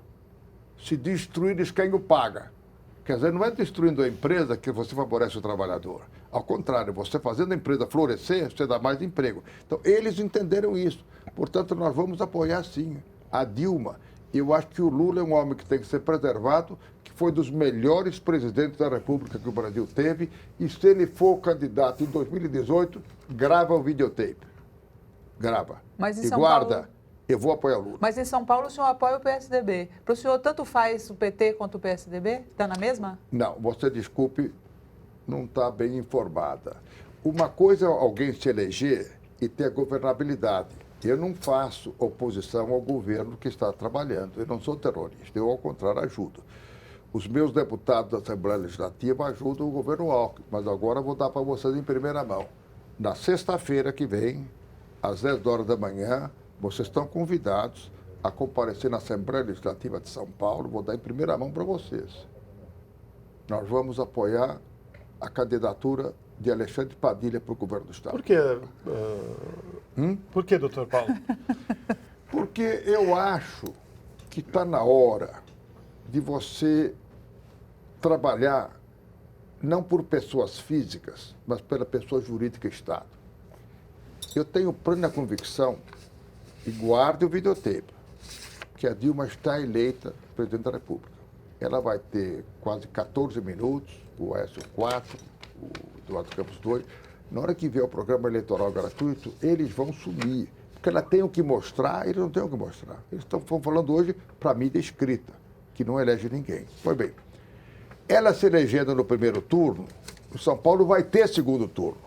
se destruires quem o paga. Quer dizer, não é destruindo a empresa que você favorece o trabalhador. Ao contrário, você fazendo a empresa florescer, você dá mais emprego. Então, eles entenderam isso. Portanto, nós vamos apoiar, sim, a Dilma. Eu acho que o Lula é um homem que tem que ser preservado, que foi dos melhores presidentes da República que o Brasil teve, e se ele for candidato em 2018, grava o videotape. Grava. Mas em e São guarda. Paulo... Eu vou apoiar o Lula. Mas em São Paulo o senhor apoia o PSDB. Para o senhor, tanto faz o PT quanto o PSDB? Está na mesma? Não, você desculpe, não está bem informada. Uma coisa é alguém se eleger e ter governabilidade. Eu não faço oposição ao governo que está trabalhando. Eu não sou terrorista, eu, ao contrário, ajudo. Os meus deputados da Assembleia Legislativa ajudam o governo Alckmin, mas agora eu vou dar para vocês em primeira mão. Na sexta-feira que vem, às 10 horas da manhã, vocês estão convidados a comparecer na Assembleia Legislativa de São Paulo. Vou dar em primeira mão para vocês. Nós vamos apoiar a candidatura de Alexandre Padilha para o governo do Estado. Por quê? Por quê, doutor Paulo? Porque eu acho que está na hora de você trabalhar não por pessoas físicas, mas pela pessoa jurídica Estado. Eu tenho plena convicção, e guarde o videotape, que a Dilma está eleita presidente da República. Ela vai ter quase 14 minutos, o Aécio 4, o Eduardo Campos 2. Na hora que vier o programa eleitoral gratuito, eles vão sumir. Porque ela tem o que mostrar, eles não têm o que mostrar. Eles estão falando hoje para a mídia escrita, que não elege ninguém. Pois bem, ela se elegendo no primeiro turno, o São Paulo vai ter segundo turno.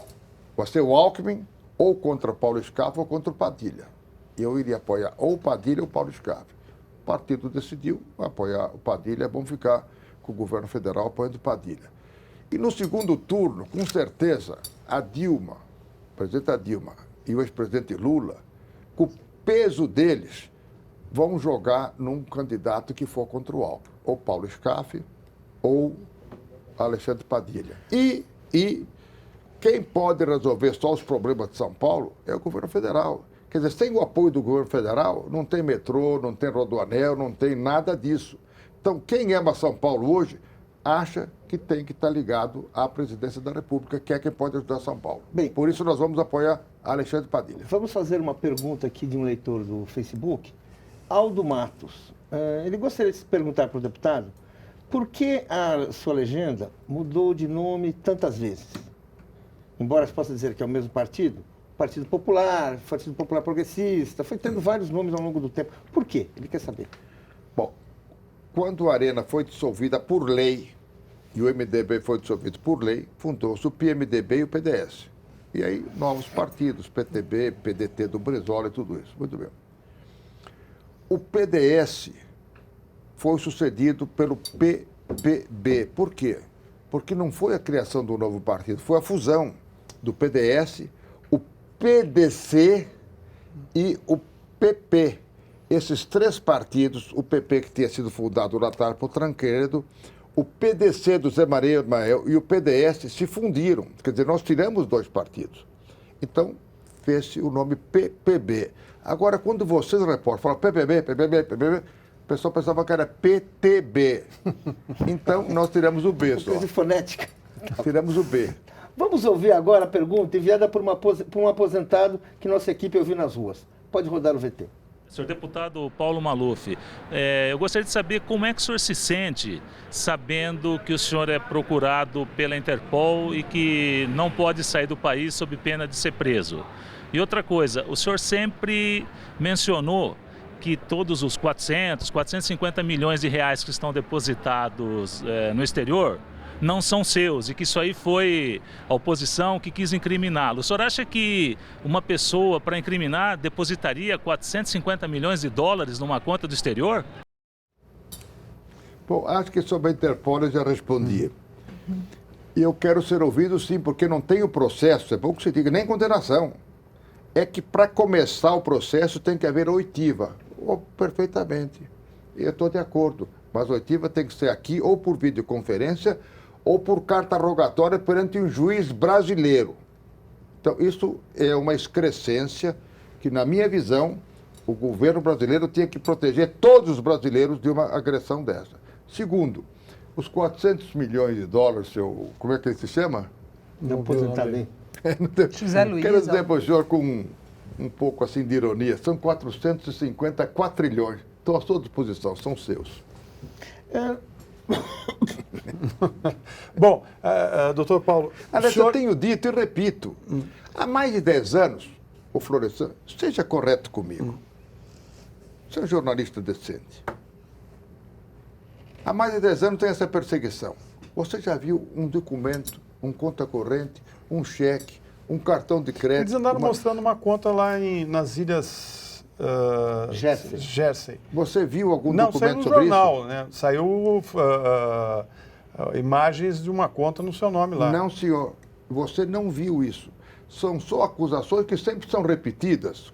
Vai ser o Alckmin, ou contra Paulo Scaff, ou contra o Padilha. Eu iria apoiar ou o Padilha ou o Paulo Scaff. O partido decidiu apoiar o Padilha, é bom ficar com o governo federal apoiando o Padilha. E no segundo turno, com certeza, a Dilma, a presidenta Dilma e o ex-presidente Lula, com o peso deles, vão jogar num candidato que for contra o Alckmin, ou Paulo Scaff ou Alexandre Padilha. E quem pode resolver só os problemas de São Paulo é o governo federal. Quer dizer, sem o apoio do governo federal, não tem metrô, não tem rodoanel, não tem nada disso. Então, quem ama São Paulo hoje acha que tem que estar ligado à presidência da República, que é quem pode ajudar São Paulo. Bem, por isso nós vamos apoiar Alexandre Padilha. Vamos fazer uma pergunta aqui de um leitor do Facebook, Aldo Matos. Ele gostaria de perguntar para o deputado por que a sua legenda mudou de nome tantas vezes? Embora se possa dizer que é o mesmo partido, Partido Popular Progressista, foi tendo vários nomes ao longo do tempo. Por quê? Ele quer saber. Bom, quando a Arena foi dissolvida por lei, e o MDB foi dissolvido por lei, fundou-se o PMDB e o PDS. E aí, novos partidos, PTB, PDT do Brizola e tudo isso. Muito bem. O PDS foi sucedido pelo PPB. Por quê? Porque não foi a criação do novo partido, foi a fusão do PDS, o PDC e o PP. Esses três partidos, o PP que tinha sido fundado lá atrás por Tancredo, o PDC do Zé Maria Mael e o PDS se fundiram. Quer dizer, nós tiramos dois partidos. Então, fez-se o nome PPB. Agora, quando vocês, repórteres, falam PPB, o pessoal pensava que era PTB. Então, nós tiramos o B só. Coisa fonética. Tiramos o B. Vamos ouvir agora a pergunta enviada por um aposentado que nossa equipe ouviu nas ruas. Pode rodar o VT. Senhor deputado Paulo Maluf, eu gostaria de saber como é que o senhor se sente sabendo que o senhor é procurado pela Interpol e que não pode sair do país sob pena de ser preso. E outra coisa, o senhor sempre mencionou que todos os 450 milhões de reais que estão depositados no exterior não são seus e que isso aí foi a oposição que quis incriminá-lo. O senhor acha que uma pessoa, para incriminar, depositaria 450 milhões de dólares numa conta do exterior? Bom, acho que sobre a Interpol eu já respondi. E eu quero ser ouvido sim, porque não tem o processo, é bom que você diga, nem condenação. É que para começar o processo tem que haver oitiva. Perfeitamente. Eu estou de acordo. Mas a oitiva tem que ser aqui ou por videoconferência ou por carta rogatória perante um juiz brasileiro. Então, isso é uma excrescência que, na minha visão, o governo brasileiro tinha que proteger todos os brasileiros de uma agressão dessa. Segundo, os 400 milhões de dólares, como é que ele se chama? Não aposentado. José Luiz. Quero dizer para o senhor com um pouco assim de ironia, são 450 quatrilhões. Estão à sua disposição, são seus. Bom, doutor Paulo... Aliás, eu tenho dito e repito, há mais de 10 anos, o Florestan, seja correto comigo. Você é um jornalista decente. Há mais de 10 anos tem essa perseguição. Você já viu um documento, um conta corrente, um cheque, um cartão de crédito? Eles andaram mostrando uma conta lá nas ilhas... Jersey. Você viu algum documento sobre isso? Não, saiu no jornal, né? Saiu imagens de uma conta no seu nome lá. Não, senhor. Você não viu isso. São só acusações que sempre são repetidas,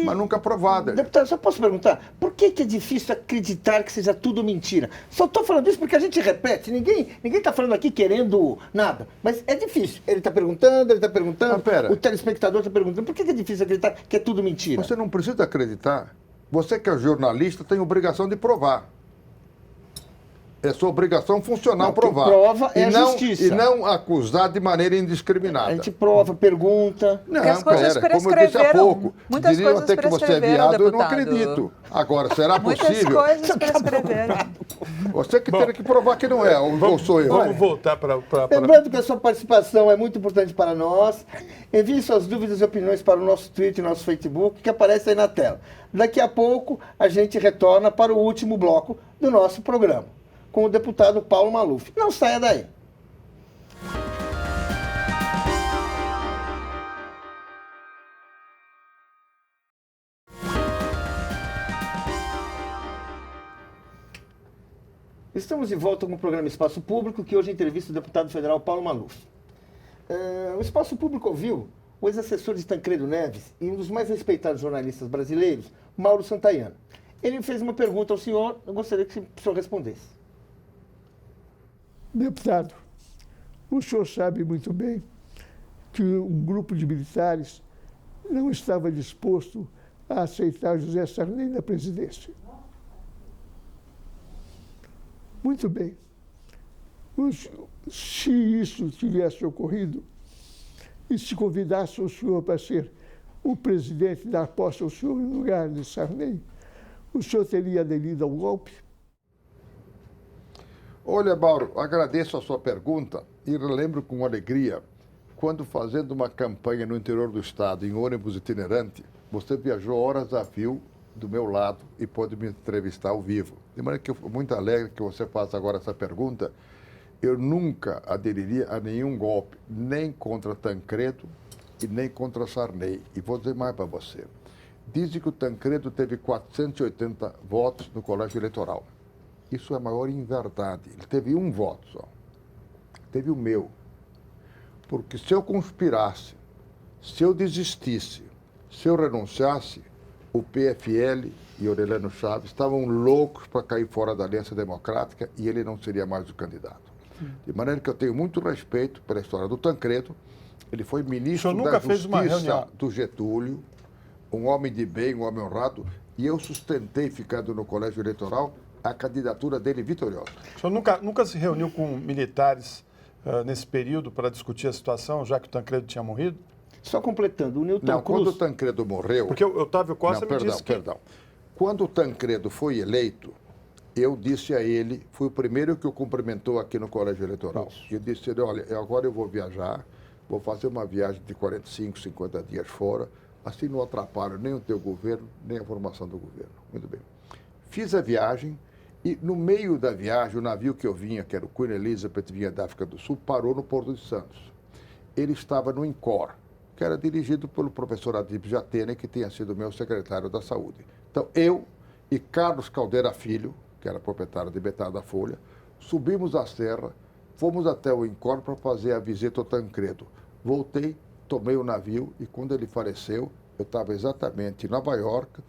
mas nunca provadas. Deputado, só posso perguntar, por que é difícil acreditar que seja tudo mentira? Só estou falando isso porque a gente repete, ninguém está falando aqui querendo nada, mas é difícil. Ele está perguntando, o telespectador está perguntando, por que é difícil acreditar que é tudo mentira? Você não precisa acreditar. Você que é jornalista tem obrigação de provar. É sua obrigação funcional provar. Prova é a justiça. E não acusar de maneira indiscriminada. A gente prova, pergunta. Não, as coisas como eu disse há pouco. Muitas diriam coisas até que você é prescreveram, viado, eu não deputado. acredito. Agora, será Muitas possível? coisas prescreveram. Você que teria que provar que não é, ou sou eu. Vamos voltar para... Lembrando que a sua participação é muito importante para nós. Envie suas dúvidas e opiniões para o nosso Twitter e nosso Facebook, que aparece aí na tela. Daqui a pouco, a gente retorna para o último bloco do nosso programa, com o deputado Paulo Maluf. Não saia daí. Estamos de volta com o programa Espaço Público, que hoje entrevista o deputado federal Paulo Maluf. O Espaço Público ouviu o ex-assessor de Tancredo Neves e um dos mais respeitados jornalistas brasileiros, Mauro Santayana. Ele fez uma pergunta ao senhor, eu gostaria que o senhor respondesse. Deputado, o senhor sabe muito bem que um grupo de militares não estava disposto a aceitar José Sarney na presidência. Muito bem. Se isso tivesse ocorrido, e se convidasse o senhor para ser o presidente, dar posse ao senhor no lugar de Sarney, o senhor teria aderido ao golpe? Olha, Mauro, agradeço a sua pergunta e relembro com alegria quando, fazendo uma campanha no interior do estado, em ônibus itinerante, você viajou horas a fio do meu lado e pôde me entrevistar ao vivo. De maneira que eu fico muito alegre que você faça agora essa pergunta. Eu nunca aderiria a nenhum golpe, nem contra Tancredo e nem contra Sarney. E vou dizer mais para você. Dizem que o Tancredo teve 480 votos no colégio eleitoral. Isso é a maior inverdade. Ele teve um voto só. Teve o meu. Porque se eu conspirasse, se eu desistisse, se eu renunciasse, o PFL e Aureliano Chaves estavam loucos para cair fora da Aliança Democrática e ele não seria mais o candidato. De maneira que eu tenho muito respeito pela história do Tancredo. Ele foi ministro da Justiça do Getúlio, um homem de bem, um homem honrado, e eu sustentei, ficando no colégio eleitoral, a candidatura dele vitoriosa. O senhor nunca se reuniu com militares nesse período para discutir a situação, já que o Tancredo tinha morrido? Só completando, o Newton Cruz... Quando o Tancredo morreu... Porque o Otávio Costa me disse que... Quando o Tancredo foi eleito, eu disse a ele, fui o primeiro que o cumprimentou aqui no colégio eleitoral. Eu disse a ele, olha, agora eu vou viajar, vou fazer uma viagem de 45, 50 dias fora, assim não atrapalho nem o teu governo, nem a formação do governo. Muito bem. Fiz a viagem e no meio da viagem, o navio que eu vinha, que era o Queen Elizabeth, vinha da África do Sul, parou no Porto de Santos. Ele estava no INCOR, que era dirigido pelo professor Adib Jatene, que tinha sido meu secretário da Saúde. Então, eu e Carlos Caldeira Filho, que era proprietário de metade da Folha, subimos a serra, fomos até o INCOR para fazer a visita ao Tancredo. Voltei, tomei o navio e quando ele faleceu, eu estava exatamente em Nova York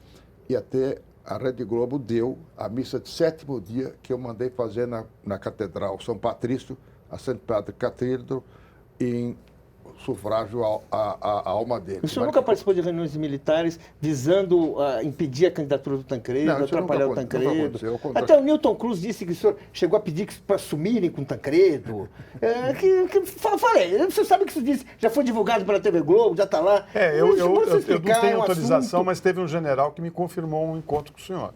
e até a Rede Globo deu a missa de 7º dia que eu mandei fazer na Catedral São Patrício, a St. Patrick Cathedral, em sufrágio à alma dele. O senhor nunca participou de reuniões militares visando impedir a candidatura do Tancredo, atrapalhar o Tancredo? Até o Newton Cruz disse que o senhor chegou a pedir para sumirem com o Tancredo. Falei, você sabe que isso disse, já foi divulgado pela TV Globo, já está lá. Eu não tenho autorização, mas teve um general que me confirmou um encontro com o senhor.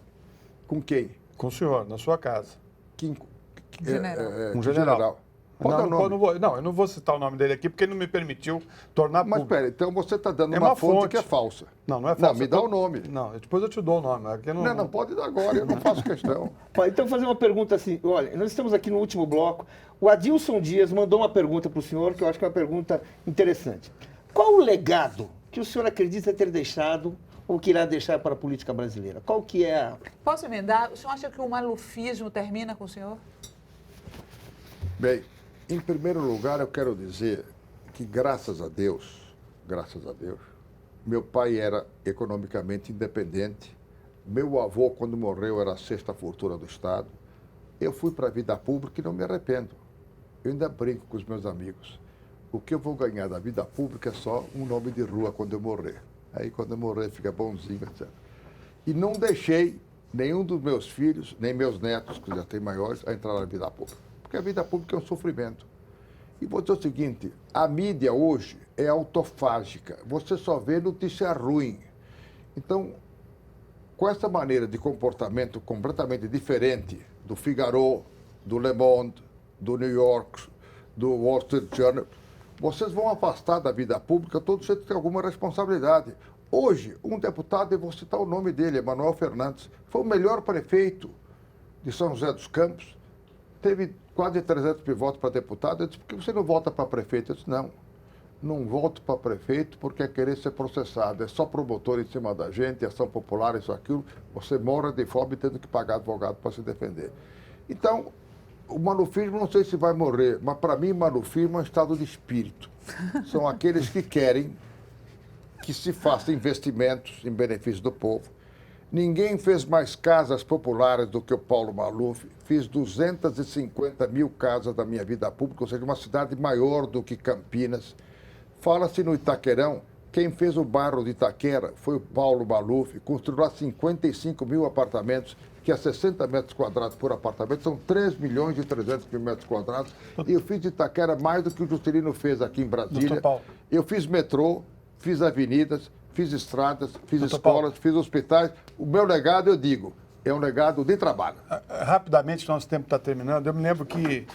Com quem? Com o senhor, na sua casa. Um general. Eu não vou citar o nome dele aqui, porque ele não me permitiu tornar público. Mas espera, então você está dando uma fonte que é falsa. Não é falsa. Não, me dá o nome. Não, depois eu te dou o nome. Não, pode dar agora, eu não faço questão. Então, fazer uma pergunta assim, olha, nós estamos aqui no último bloco, o Adilson Dias mandou uma pergunta para o senhor, que eu acho que é uma pergunta interessante. Qual o legado que o senhor acredita ter deixado ou que irá deixar para a política brasileira? Qual que é a... Posso emendar? O senhor acha que o malufismo termina com o senhor? Bem, em primeiro lugar, eu quero dizer que, graças a Deus, meu pai era economicamente independente. Meu avô, quando morreu, era a 6ª fortuna do Estado. Eu fui para a vida pública e não me arrependo. Eu ainda brinco com os meus amigos. O que eu vou ganhar da vida pública é só um nome de rua quando eu morrer. Aí, quando eu morrer, fica bonzinho, etc. E não deixei nenhum dos meus filhos, nem meus netos, que já têm maiores, a entrar na vida pública. Porque a vida pública é um sofrimento. E vou dizer o seguinte, a mídia hoje é autofágica. Você só vê notícia ruim. Então, com essa maneira de comportamento completamente diferente do Figaro, do Le Monde, do New York, do Wall Street Journal, vocês vão afastar da vida pública todos que têm alguma responsabilidade. Hoje, um deputado, eu vou citar o nome dele, Emanuel Fernandes, foi o melhor prefeito de São José dos Campos, teve quase 300 mil votos para deputado. Eu disse, por que você não volta para prefeito? Eu disse, não volto para prefeito porque é querer ser processado, é só promotor em cima da gente, ação popular, isso, aquilo, você morre de fome tendo que pagar advogado para se defender. Então, o malufismo não sei se vai morrer, mas para mim malufismo é um estado de espírito. São aqueles que querem que se faça investimentos em benefício do povo. Ninguém fez mais casas populares do que o Paulo Maluf. Fiz 250 mil casas da minha vida pública, ou seja, uma cidade maior do que Campinas. Fala-se no Itaquerão, quem fez o bairro de Itaquera foi o Paulo Maluf, construiu lá 55 mil apartamentos, que a 60 metros quadrados por apartamento, são 3 milhões e 300 mil metros quadrados. E eu fiz de Itaquera mais do que o Juscelino fez aqui em Brasília. Eu fiz metrô, fiz avenidas, fiz estradas, fiz escolas, fiz hospitais. O meu legado, eu digo, é um legado de trabalho. Rapidamente, nosso tempo está terminando. Eu me lembro que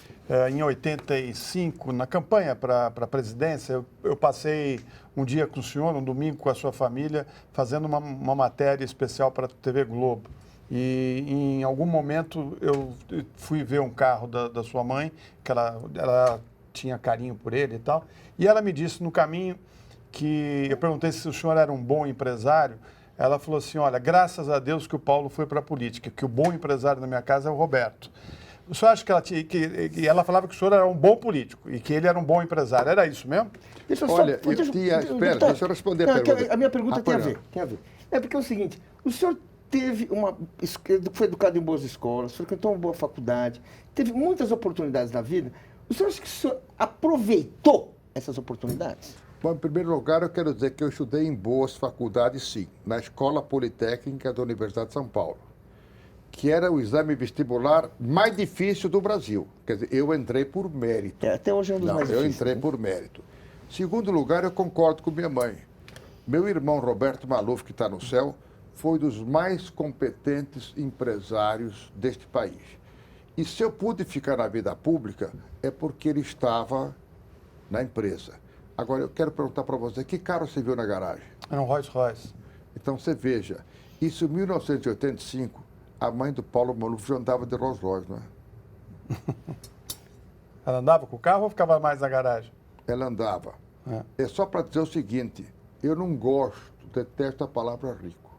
em 85, na campanha para a presidência, eu passei um dia com o senhor, um domingo com a sua família, fazendo uma matéria especial para a TV Globo. E em algum momento eu fui ver um carro da sua mãe, que ela tinha carinho por ele e tal, e ela me disse no caminho que eu perguntei se o senhor era um bom empresário. Ela falou assim, olha, graças a Deus que o Paulo foi para a política, que o bom empresário da minha casa é o Roberto. O senhor acha que ela falava que o senhor era um bom político e que ele era um bom empresário? Era isso mesmo? Olha, deixa eu responder a pergunta. A minha pergunta tem a ver. É porque é o seguinte, o senhor foi educado em boas escolas, frequentou uma boa faculdade, teve muitas oportunidades na vida. O senhor acha que o senhor aproveitou essas oportunidades? Bom, em primeiro lugar, eu quero dizer que eu estudei em boas faculdades, sim, na Escola Politécnica da Universidade de São Paulo, que era o exame vestibular mais difícil do Brasil. Quer dizer, eu entrei por mérito. Até hoje é um dos mais difíceis. Eu entrei por mérito. Segundo lugar, eu concordo com minha mãe. Meu irmão Roberto Maluf, que está no céu, foi dos mais competentes empresários deste país. E se eu pude ficar na vida pública, é porque ele estava na empresa. Agora, eu quero perguntar para você, que carro você viu na garagem? Era um Rolls Royce. Então, você veja, isso em 1985, a mãe do Paulo Maluf já andava de Rolls Royce, não é? Ela andava com o carro ou ficava mais na garagem? Ela andava. É só para dizer o seguinte, eu não gosto, detesto a palavra rico,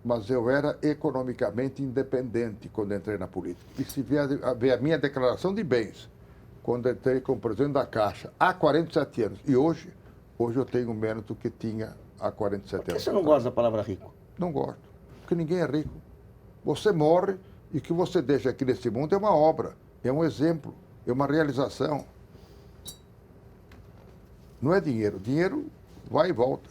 mas eu era economicamente independente quando entrei na política. E se ver a minha declaração de bens, quando entrei como presidente da Caixa, há 47 anos. E hoje eu tenho menos do que tinha há 47 anos. Por que você não gosta da palavra rico? Não gosto, porque ninguém é rico. Você morre e o que você deixa aqui nesse mundo é uma obra, é um exemplo, é uma realização. Não é dinheiro. Dinheiro vai e volta.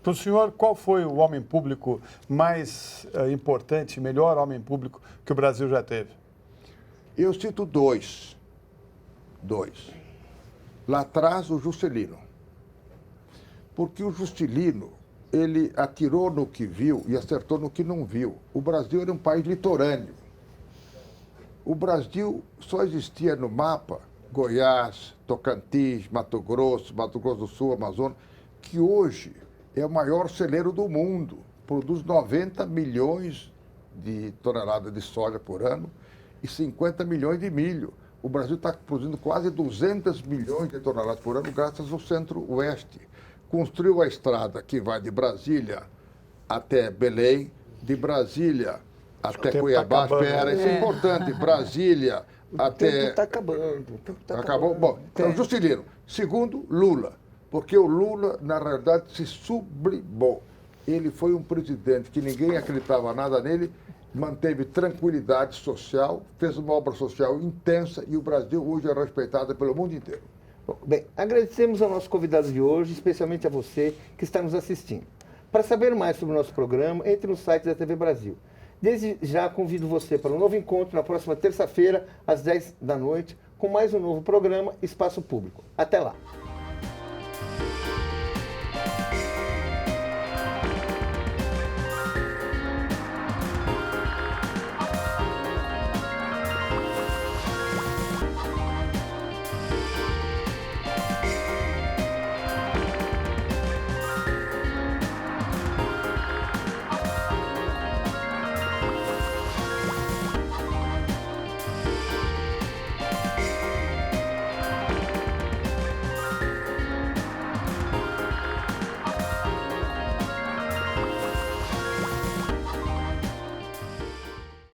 Para o senhor, qual foi o homem público mais importante, melhor homem público que o Brasil já teve? Eu cito dois. Lá atrás, o Juscelino. Porque o Juscelino, ele atirou no que viu e acertou no que não viu. O Brasil era um país litorâneo. O Brasil só existia no mapa Goiás, Tocantins, Mato Grosso do Sul, Amazonas, que hoje é o maior celeiro do mundo. Produz 90 milhões de toneladas de soja por ano e 50 milhões de milho. O Brasil está produzindo quase 200 milhões de toneladas por ano graças ao Centro-Oeste. Construiu a estrada que vai de Brasília até Belém, de Brasília até Cuiabá. Espera, isso é importante. Brasília até... O tempo está acabando. Acabou? Bom, então, Juscelino. Segundo, Lula. Porque o Lula, na realidade, se sublimou. Ele foi um presidente que ninguém acreditava nada nele, manteve tranquilidade social, fez uma obra social intensa e o Brasil hoje é respeitado pelo mundo inteiro. Bom, bem, agradecemos ao nosso convidado de hoje, especialmente a você que está nos assistindo. Para saber mais sobre o nosso programa, entre no site da TV Brasil. Desde já convido você para um novo encontro na próxima terça-feira, às 10 da noite, com mais um novo programa Espaço Público. Até lá!